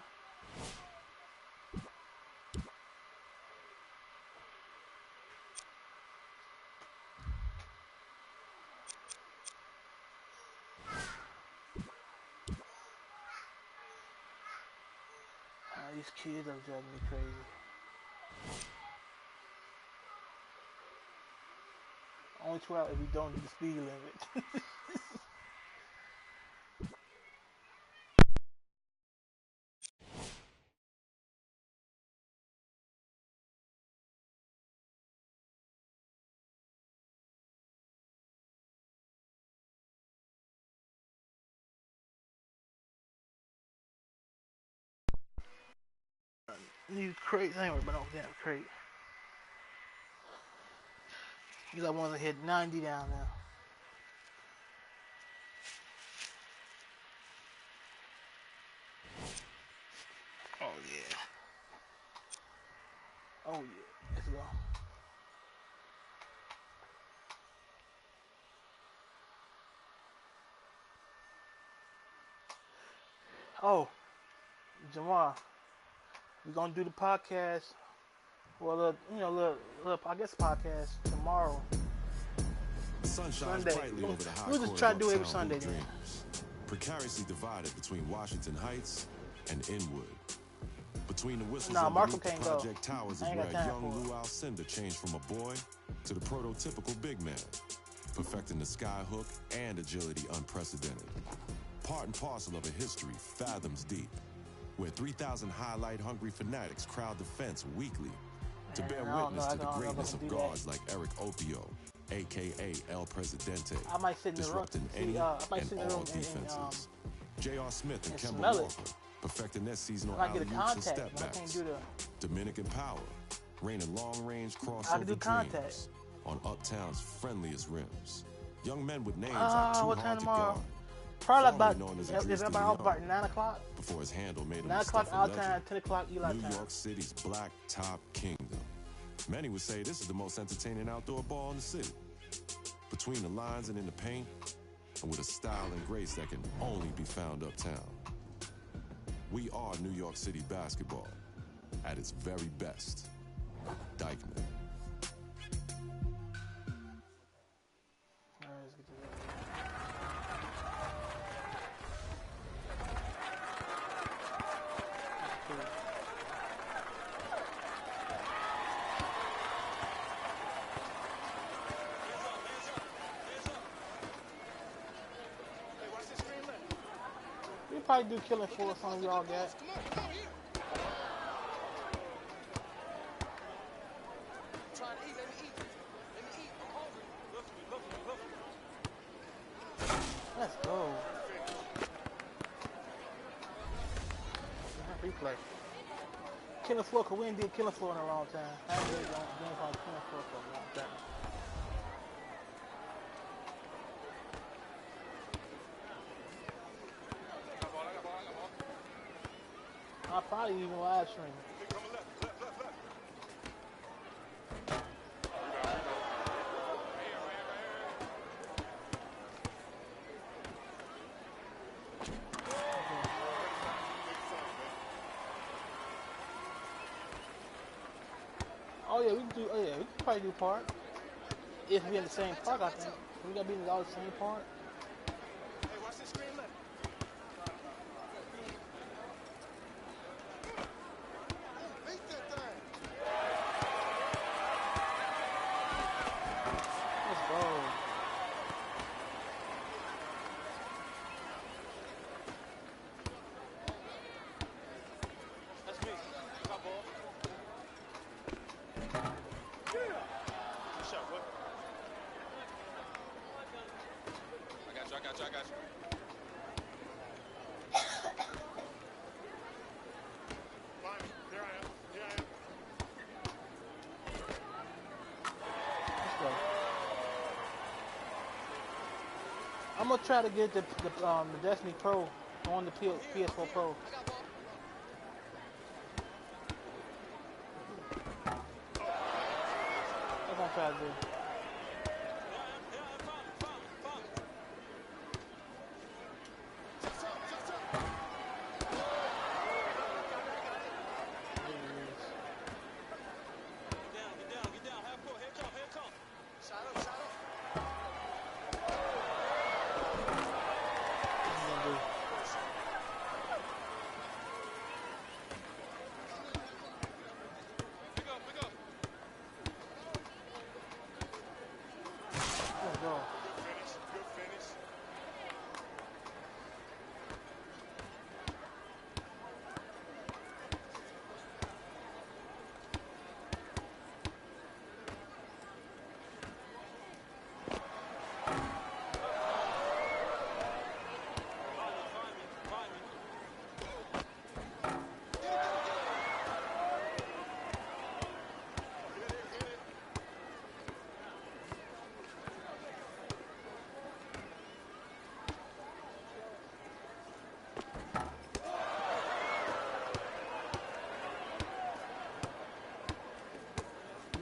These kids are driving me crazy. only 12 if you don't do the speed limit. New crate, I ain't worried about no damn crate. Because I want to hit 90 down now. Oh yeah. Oh yeah. Let's go. Oh, Jamar, we're gonna do the podcast. Well, I guess podcast tomorrow. The sun shines Sunday. brightly over the high We'll just court try of to do it every uptown Sunday Hoop then. Dreams, precariously divided between Washington Heights and Inwood. Between the whistles Nah, and Marco beneath the can't go. project towers is I ain't where got time young for it. Lou Alcindor changed from a boy to the prototypical big man, perfecting the skyhook and agility unprecedented. Part and parcel of a history fathoms deep, where 3,000 highlight-hungry fanatics crowd the fence weekly to bear Man, I don't witness know. to the I don't know if I greatness can of do that. guards like Eric Opio, a.k.a. El Presidente, I might sit in the room. disrupting See, any I might and sit in the all room defenses. J.R. Smith and and Kemba smell it. Walker, perfecting their seasonal I might get a alley-oops and contact, step but I can't backs. do the. Dominican Power, raining long-range I can crossover do contact. dreams on Uptown's friendliest rims. Young men with names like What Too time Hard to tomorrow? Guard, Probably formerly about, known as if Idris everybody off DeLeon, about 9 o'clock. before his handle made him 9 the o'clock stuff of our legend. time, 10 o'clock Eli New time. York City's black top kingdom. Many would say this is the most entertaining outdoor ball in the city. Between the lines and in the paint, and with a style and grace that can only be found uptown. We are New York City basketball at its very best. Dykeman. All right, let's get to that. Cool. We probably do killing floor something we all got. Let's go. Replay. Killing floor, cause we ain't did killing floor in a long time. I ain't really done games on killing floor for a long time. I'll probably even live stream. Oh yeah, we can do. Oh yeah, we can probably do part. If we in the same park, I think we gotta be in all the same park. Let's go. That's me. Top ball. Good shot, boy. I got you. Fine. Here I am. Let's go. I'm gonna try to get the Destiny Pro on the PS4 Pro. That's what I'm trying to do. Get down. Half court. Here it come. Shot up. Pick up.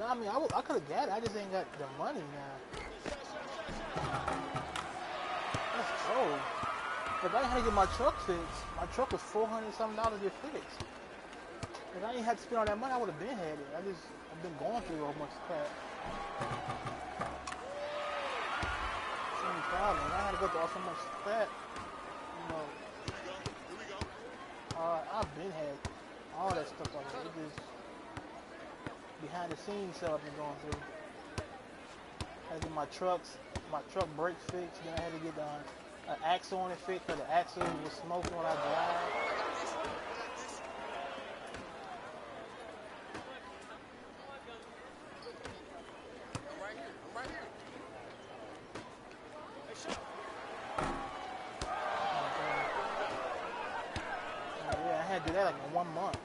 I mean, I could have got it. I just ain't got the money now. Let's go. If I ain't had to get my truck fixed, my truck was $400 something to get fixed. If I ain't had to spend all that money, I would have been had it. I've been going through a much crap. Same problem. I had to go through all so much crap. You know. Here we go. I've been had all that stuff on it. It just behind the scenes stuff I've been going through. I had to get my truck brakes fixed. Then I had to get an axle on it fixed because the axle was smoking when I drive. Yeah, I had to do that like in 1 month.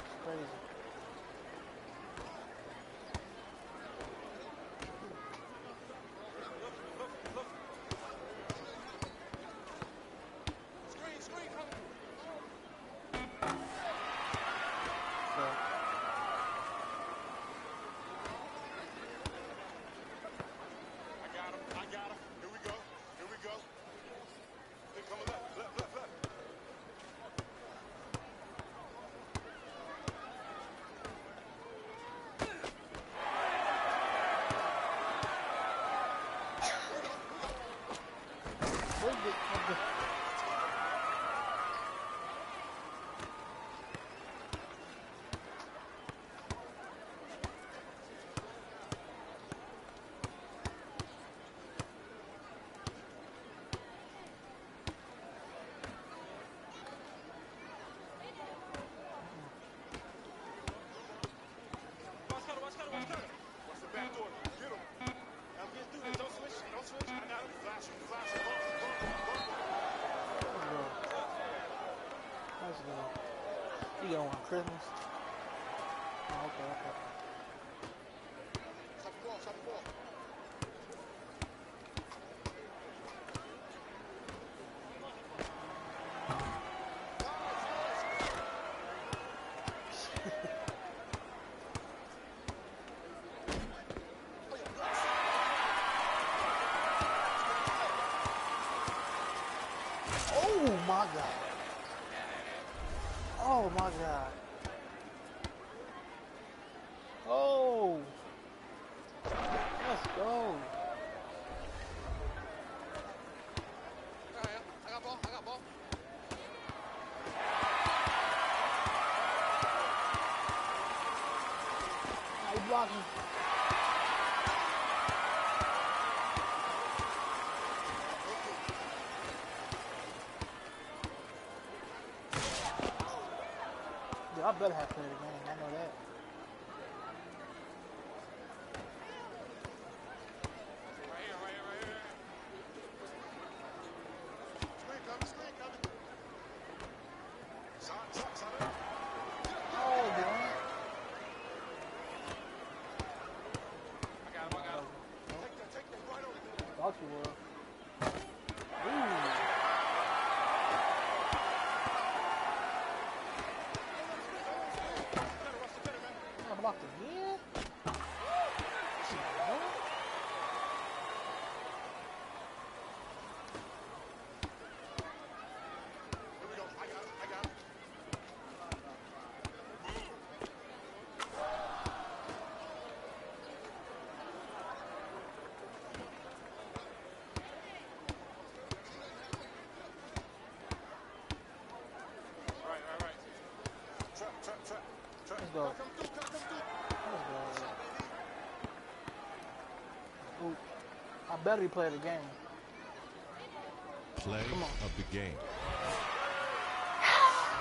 It's crazy. I got him. Here we go. They coming left. Watch the back door. Get him. I'm getting through this. Don't switch. I got him. Flash him. Let's go. You going on Christmas? Oh, okay. Stop the ball. Oh my God. Oh my God. Oh. Let's go. I got ball. Now he blocking. Dude, I better have played the game. I know that. Right here. Screen coming. Side. Oh, man. I got him. Take that right over. Thought you were. Ooh. I blocked again? Here we go. I got him. Right. Trap. Let's go. Come through. Let's go. Ooh. I better be playing the game. Play of the game.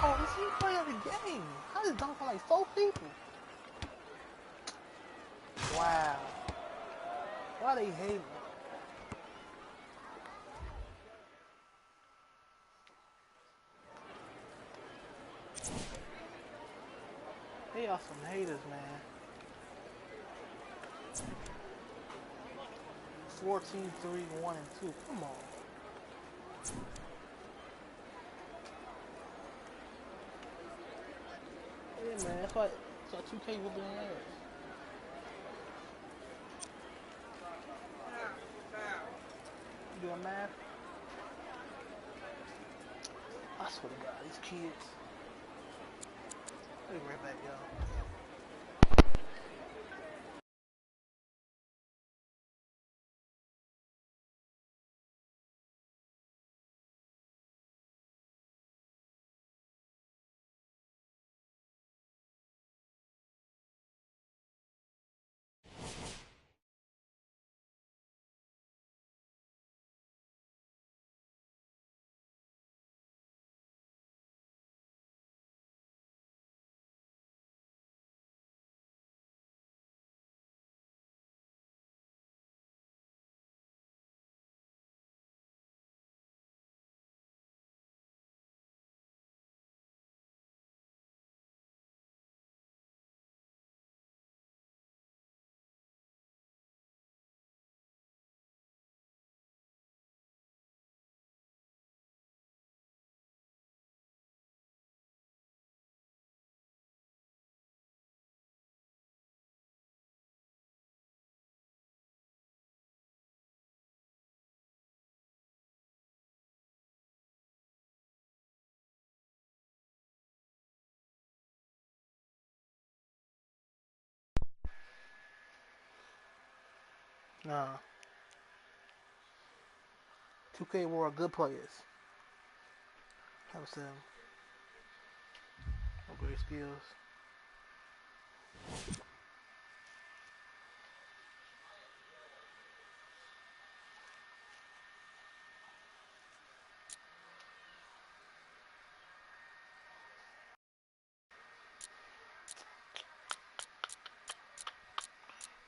Oh, is he playing the game? I just dunked on like 4 people. Wow. Why they hate me? They are some haters, man. 14, 3, 1, and 2. Come on. why 2K whooping their ass. You doing math? I swear to God, these kids. I'll be right back, y'all. Nah. 2K were good players. Have some great skills.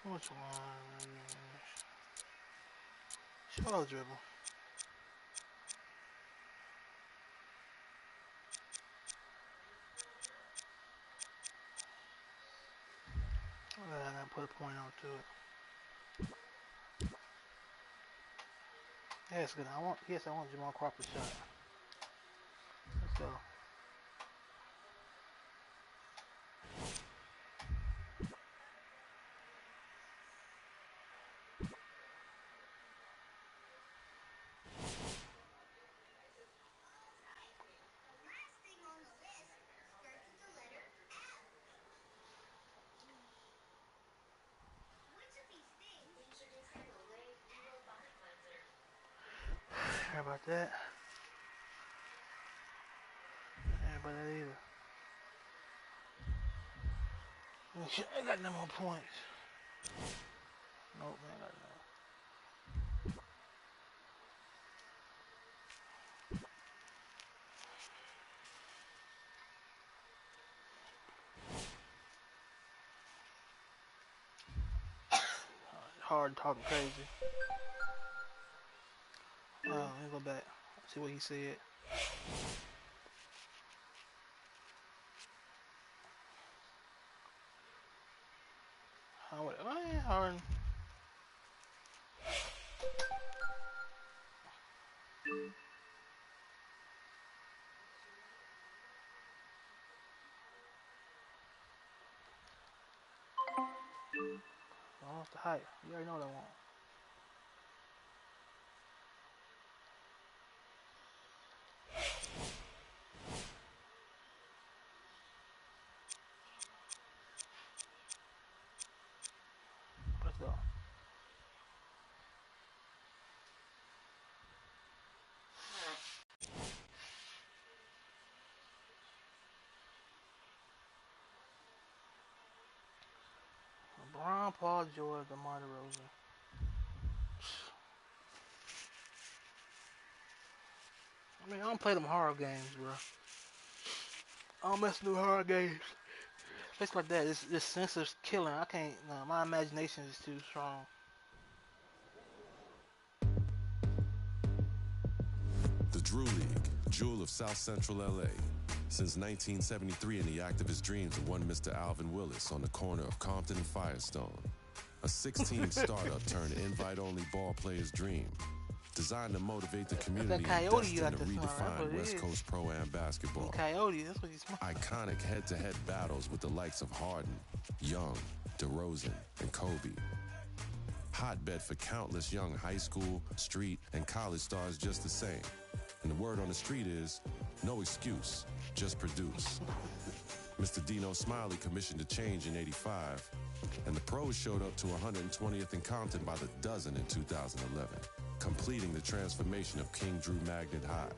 Which one? Shallow dribble. I gotta put a point on to it. Yes, good. I want Jamal Crawford shot. Let's go. Sorry about that. Sorry about that either. I got no more points. Nope, I got no. Hard talking crazy. Let me go back. See what he said. Harden. Off the height. You already know what I want. Let's go. LeBron, Paul George, DeMar DeRozan. I mean, I don't play them horror games, bro. I don't mess with horror games. Things like that. This sense of killing. I can't. No, my imagination is too strong. The Drew League, jewel of South Central LA. Since 1973 in the activist dreams of one Mr. Alvin Willis on the corner of Compton and Firestone. A 16 startup turned invite-only ball player's dream. designed to motivate the community and Coyote you destined got to to smell. That's what redefine it West is. Coast Pro-Am basketball. Coyote, that's what you smell. Iconic head-to-head battles with the likes of Harden, Young, DeRozan, and Kobe. Hotbed for countless young high school, street, and college stars just the same. And the word on the street is, no excuse, just produce. Mr. Dino Smiley commissioned a change in '85, and the pros showed up to 120th and Compton by the dozen in 2011, completing the transformation of King Drew Magnet High,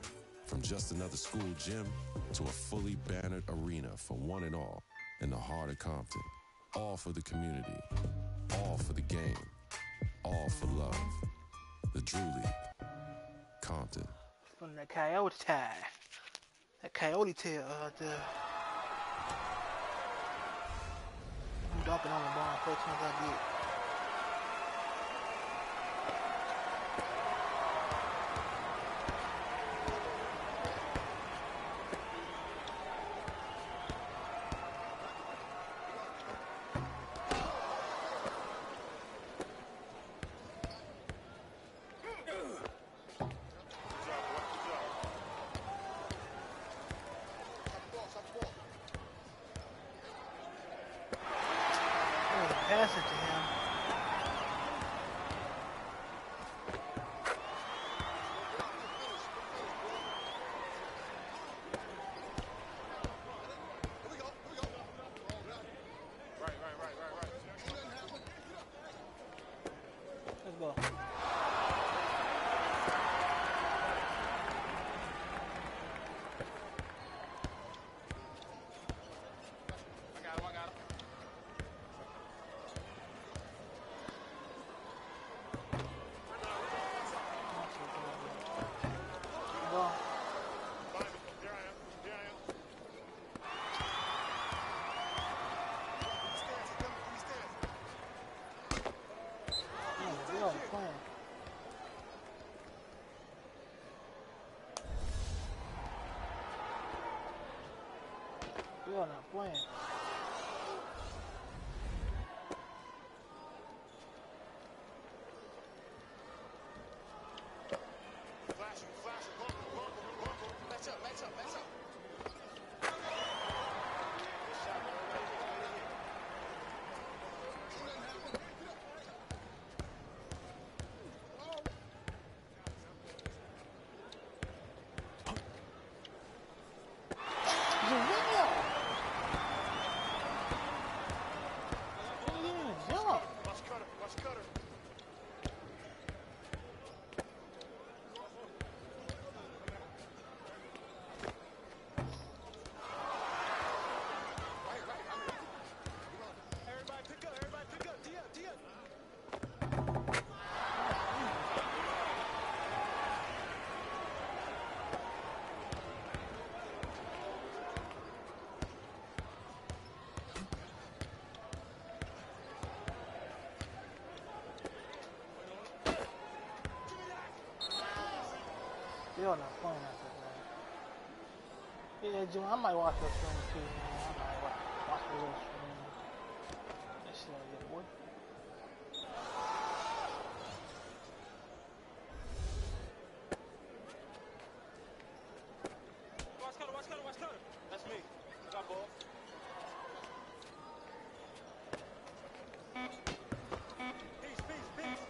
from just another school gym to a fully bannered arena for one and all in the heart of Compton. All for the community, all for the game, all for love. The Drew League, Compton. From that coyote tie. That coyote tail there. I'm dunking on the ball first chance I get. Pass it to him. Let's go. Go. We are playing. We are not playing. Still not playing after that. Yeah, Jim, I might watch that stream too, man. I might watch the little stream. That shit on your boy. Watch Cutter. That's me. Got ball. Peace.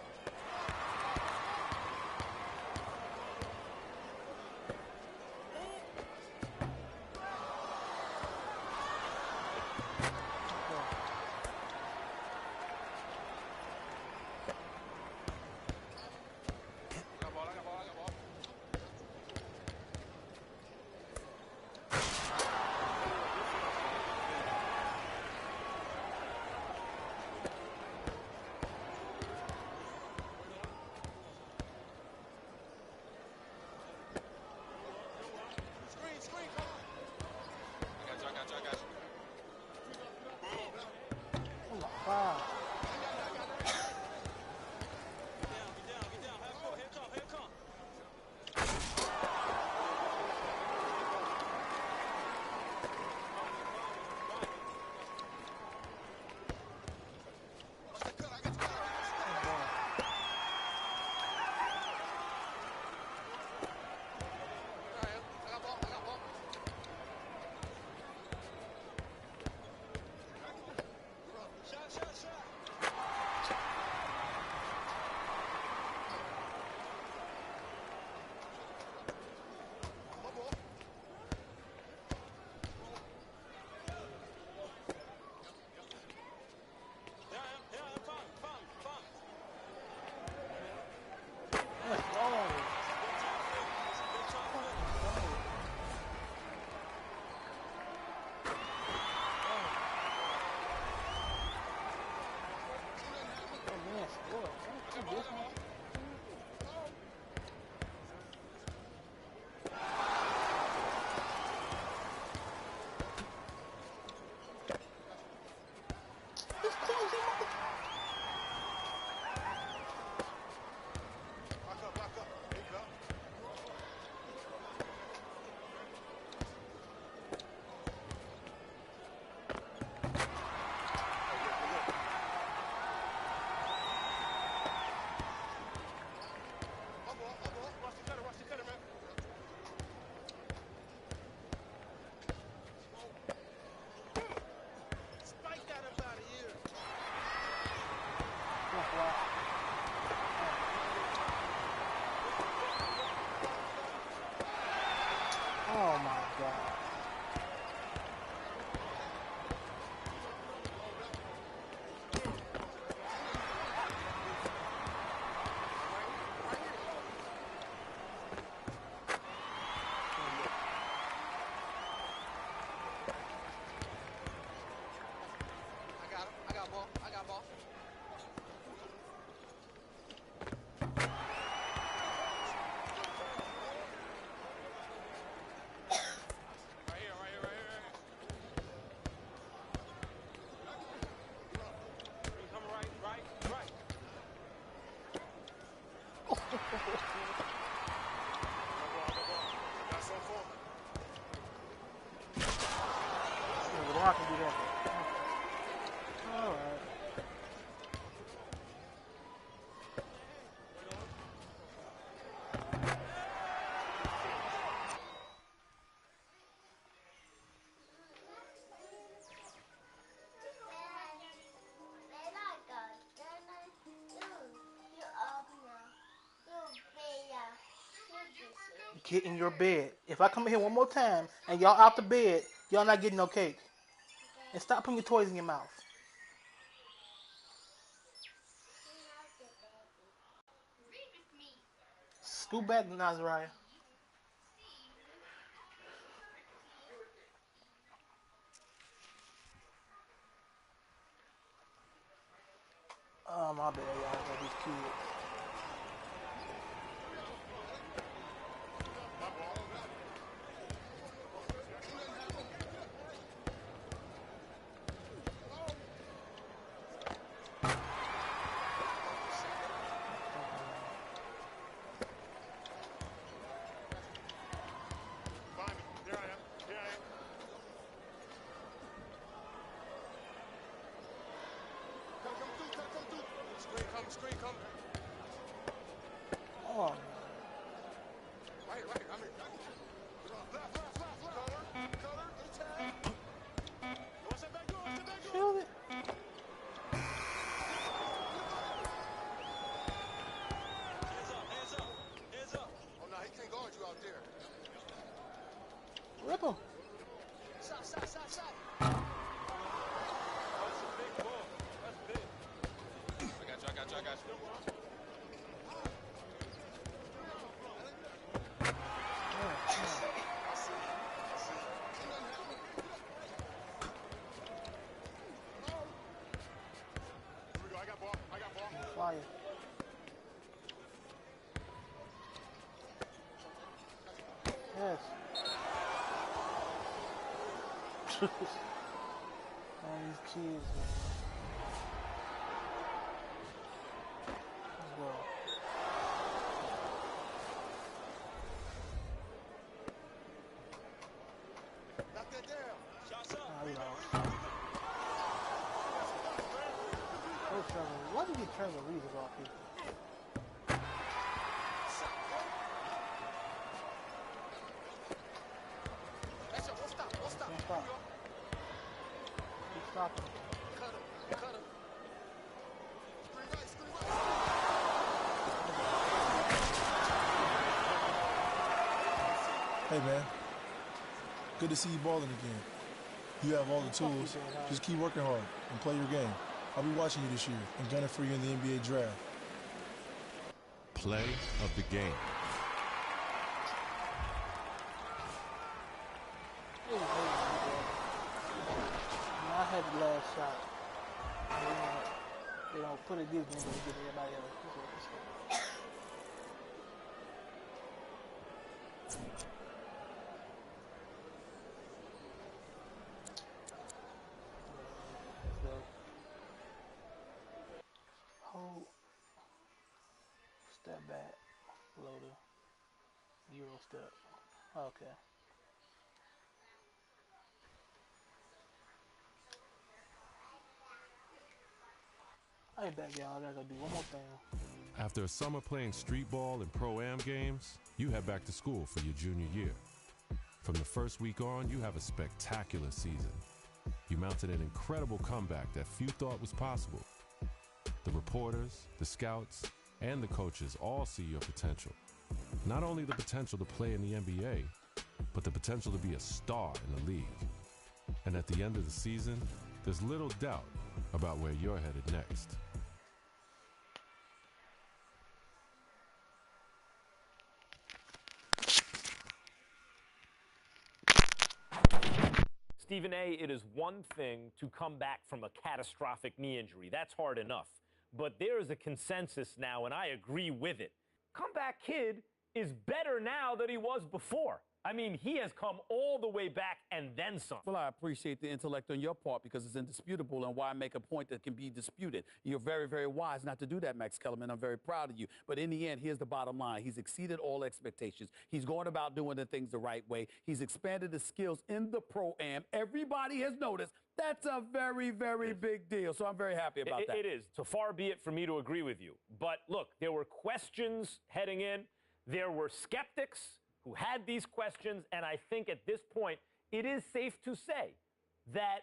Get in your bed. If I come in here one more time and y'all out the bed, y'all not getting no cake. And stop putting your toys in your mouth. Scoot back, Nazariah. Oh, my bad, y'all. I got these kids. Find me. Here I am. Here I am. Come through. Screen come. Oh, Right. I mean, left. Cutter, attack. What's that back door? shoot it. Hands up. Oh, no, he can't guard you out there. Rip him. Shot. That's a big ball. That's big. I got you. Here we go. I got ball. Fire. Yes. Man, these kids, man. As well. Knock that down. Shots up. Nah, we lost. Oh, Trevor. Why do you get Trevor Reeves of all people? That's it. Won't stop. Can't stop. Keep stopping. Cut him. Screen right. Hey, man. Good to see you balling again. You have all the tools. Just keep working hard and play your game. I'll be watching you this year and gunning for you in the NBA draft. Play of the game. I had the last shot. They don't put it this nigga to get everybody else. Hold. Step back. Floater. Euro step. Okay. I'll be back, y'all. I gotta do one more thing. After a summer playing street ball and pro-am games, you head back to school for your junior year. From the first week on, you have a spectacular season. You mounted an incredible comeback that few thought was possible. The reporters, the scouts, and the coaches all see your potential. Not only the potential to play in the NBA, but the potential to be a star in the league. And at the end of the season, there's little doubt about where you're headed next. Stephen A., it is one thing to come back from a catastrophic knee injury. That's hard enough. But there is a consensus now, and I agree with it. Comeback Kid is better now than he was before. I mean, he has come all the way back and then some. Well, I appreciate the intellect on your part because it's indisputable, and why make a point that can be disputed. You're very, very wise not to do that, Max Kellerman. I'm very proud of you. But in the end, here's the bottom line. He's exceeded all expectations. He's going about doing the things the right way. He's expanded his skills in the pro-am. Everybody has noticed. That's a very, very big deal. So I'm very happy about that. It is. So far be it for me to agree with you. But look, there were questions heading in. There were skeptics who had these questions, and I think at this point, it is safe to say that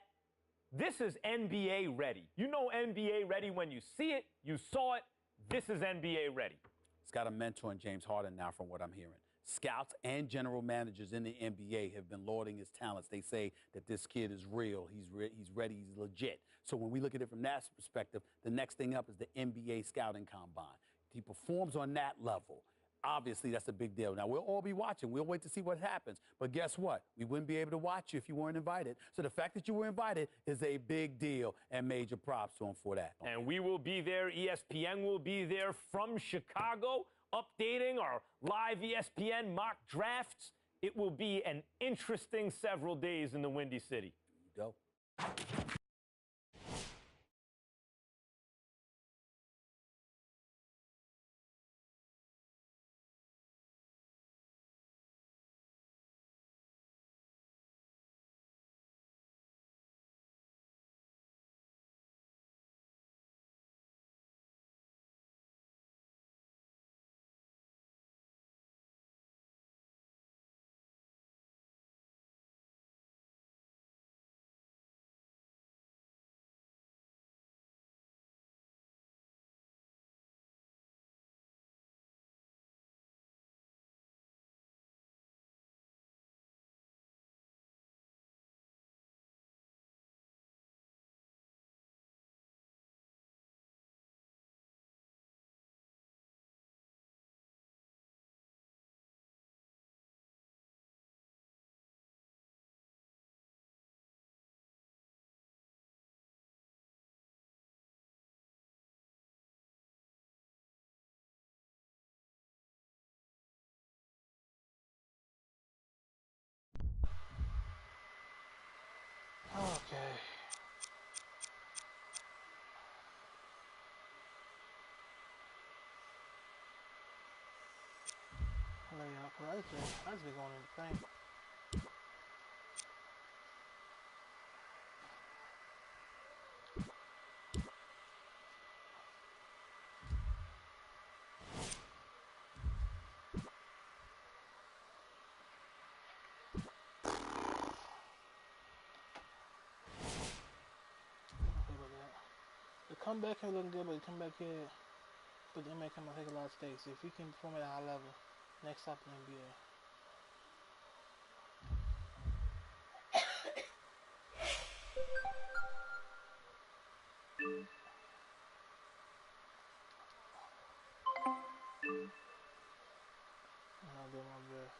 this is NBA ready. You know NBA ready when you see it, you saw it, this is NBA ready. He's got a mentor in James Harden now, from what I'm hearing. Scouts and general managers in the NBA have been lauding his talents. They say that this kid is real. He's ready. He's legit. So when we look at it from that perspective, the next thing up is the NBA scouting combine. He performs on that level. Obviously, that's a big deal. Now, we'll all be watching. We'll wait to see what happens. But guess what? We wouldn't be able to watch you if you weren't invited. So the fact that you were invited is a big deal, and major props to him for that. And we will be there. ESPN will be there from Chicago, updating our live ESPN mock drafts. It will be an interesting several days in the Windy City. Go. Okay. Layout. I just been going in the thing. The comeback here looking good, but the comeback here, but the NBA come out take a lot of stakes. If he can perform at a high level, next stop in the NBA. I'll do my best.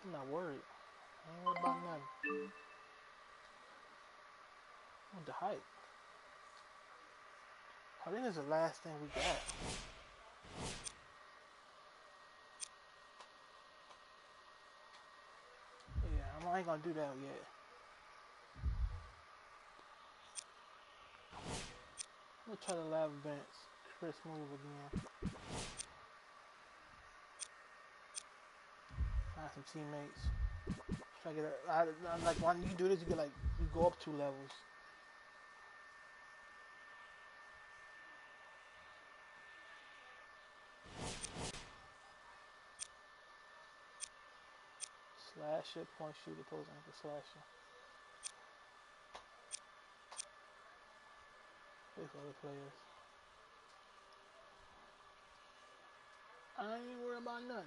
I'm not worried. I ain't worried about nothing. I want the hype. I think this is the last thing we got. Yeah, I ain't gonna do that yet. I'm gonna try the live events. Chris move again. Find some teammates. Try to get like when you do this, you get like you go up 2 levels. Slasher, point shooter, post anchor, slasher. Wait for other players. I ain't worried about nothing.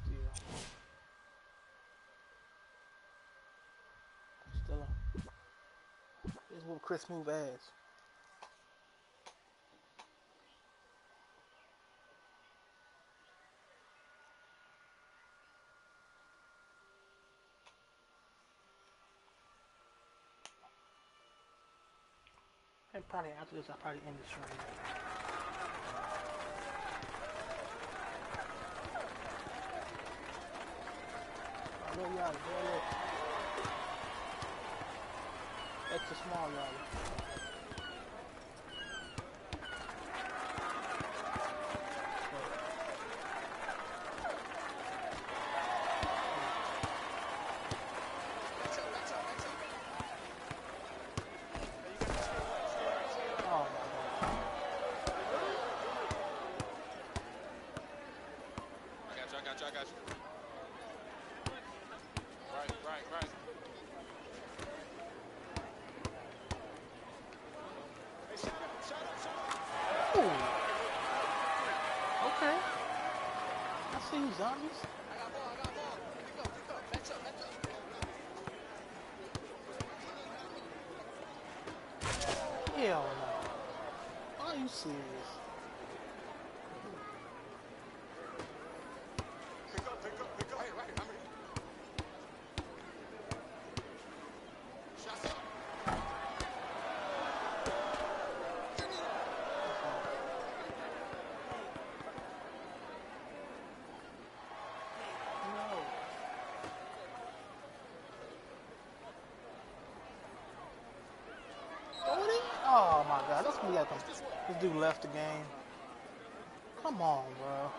Still. This is what Chris move as. And probably after this, I'll probably end the stream. I love y'all. Extra small, y'all. these zombies? I got ball. Pick up. Match up. Hell no. Are you serious? Pick up. Right. I'm ready. Shots up. No. Oh my god, that's gonna be like this dude left the game. Come on, bro.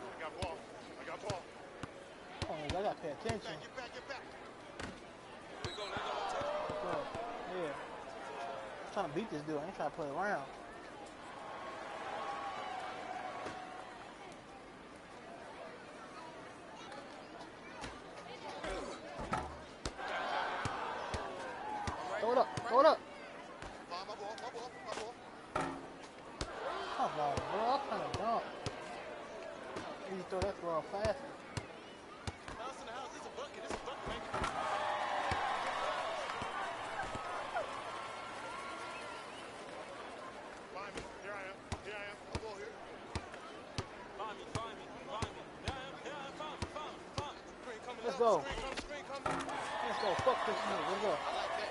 I got ball. Oh, I gotta pay attention. Get back. Let go. Yeah. I'm trying to beat this dude. I ain't trying to play around. Throw it up. My ball. Come on, bro. I'm trying to dunk. You throw that ball faster. House in the house. It's a bucket, baby. Find me. Here I am. My ball here. Find me. Here I am. Find me. Screen coming. Let's go. Screen coming. Let's go. Fuck this nigga. Let's go. I like that.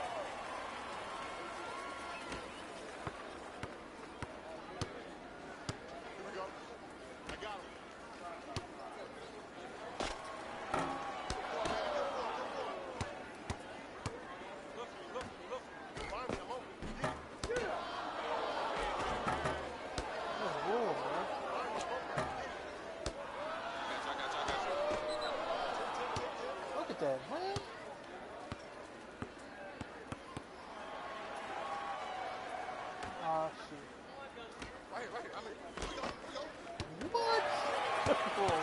Here we go. I got him. Look. Find me. I'm open. Let's go, bro. Look at that, man. Oh, shit. Right. I mean, here we go. What? Oh, dude.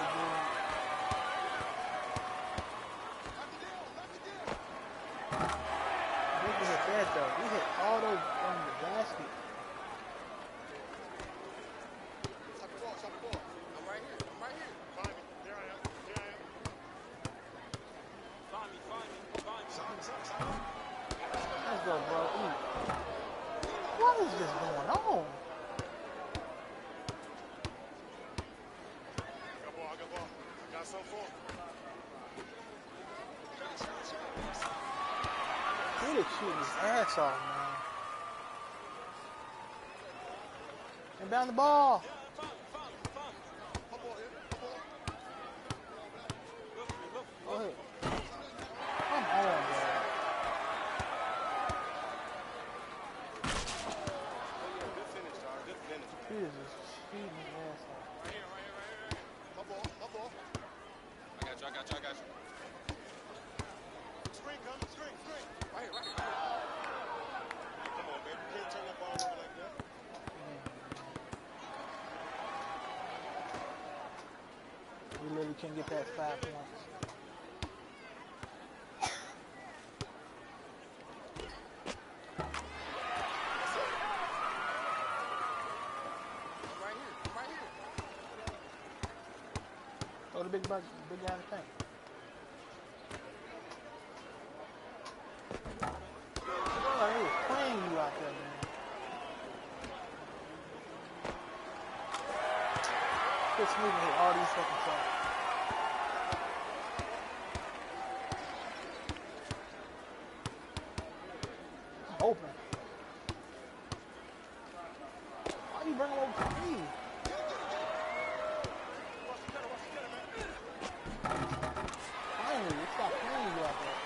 Look at that, though. We hit all those on the basket. Shot the ball. I'm right here. Find me. Here I am. Find me. Let's go, bro. Eat. What is this going on? I got ball. Got some for him. He is shooting his ass off, man. And down the ball. My ball here. Go ahead. Come on, bro. Good finish, dog. Good finish. He is just shooting his ass off. Right here. My ball. I got you. Screen coming. Right here. Come on, baby. You can't turn that ball over like that. We literally can't get past 5 points. I'm right here. Throw the big guy in the tank. Oh, he was playing you out there, man. Chris Sneaker hit all these fucking shots. I'm open. Why you bring him over to me? Finally, they stop playing you out there.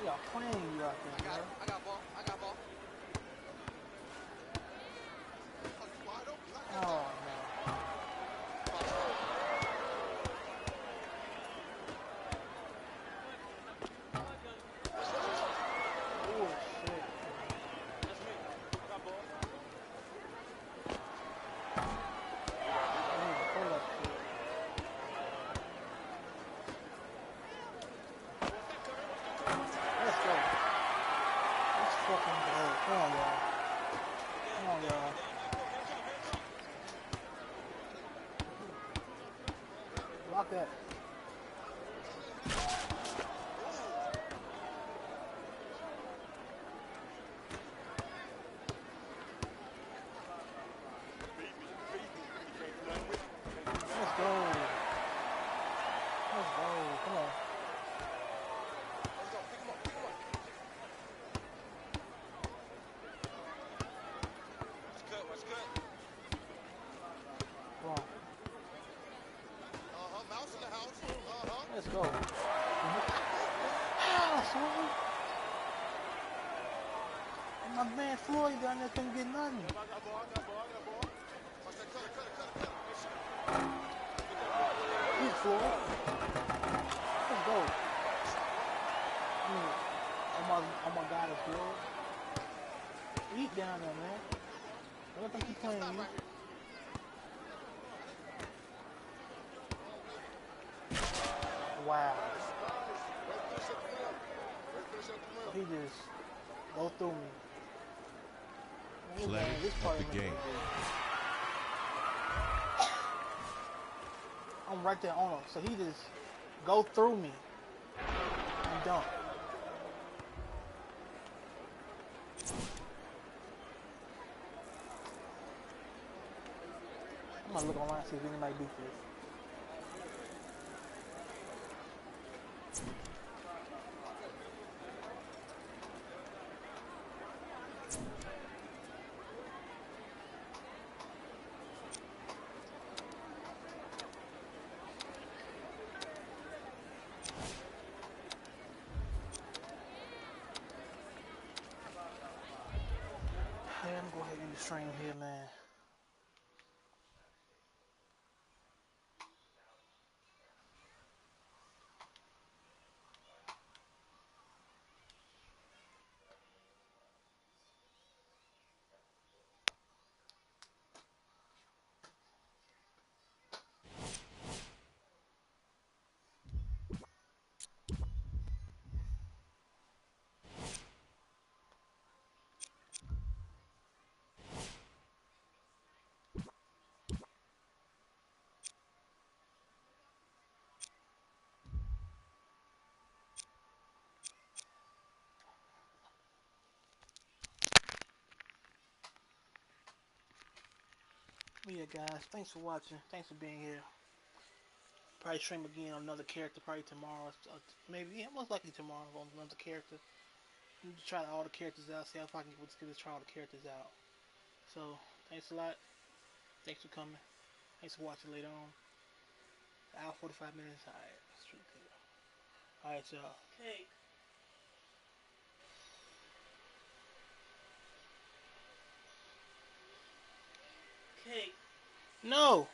They are playing you out there, bro. I got ball. Oh, man. Oh, shit. I need to pull up shit. Let's go. Let's fucking go. Come on, y'all. that. Let's go. Let's go. Come on. Come on. Mouse in the house. Let's go. Ah, Floyd. And my man Floyd down there couldn't get nothing. Watch that cut. He's Floyd. Let's go. Oh my God, it's Floyd. Eat down there, man. Don't let them keep playing you. Wow. He just go through me. Play This of part the is game. I'm right there on him, so he just go through me and dunk. I'm gonna look online and see if anybody beat this. Hey, I'm gonna go ahead and end the stream here, man. But yeah, guys, thanks for watching. Thanks for being here. Probably stream again on another character probably tomorrow. Maybe, yeah, most likely tomorrow on another character. Try all the characters out. See how I can get this try all the characters out. So, thanks a lot. Thanks for coming. Thanks for watching later on. Hour 45 minutes. Alright, that's pretty good. Alright, y'all. Cake. Cake. No!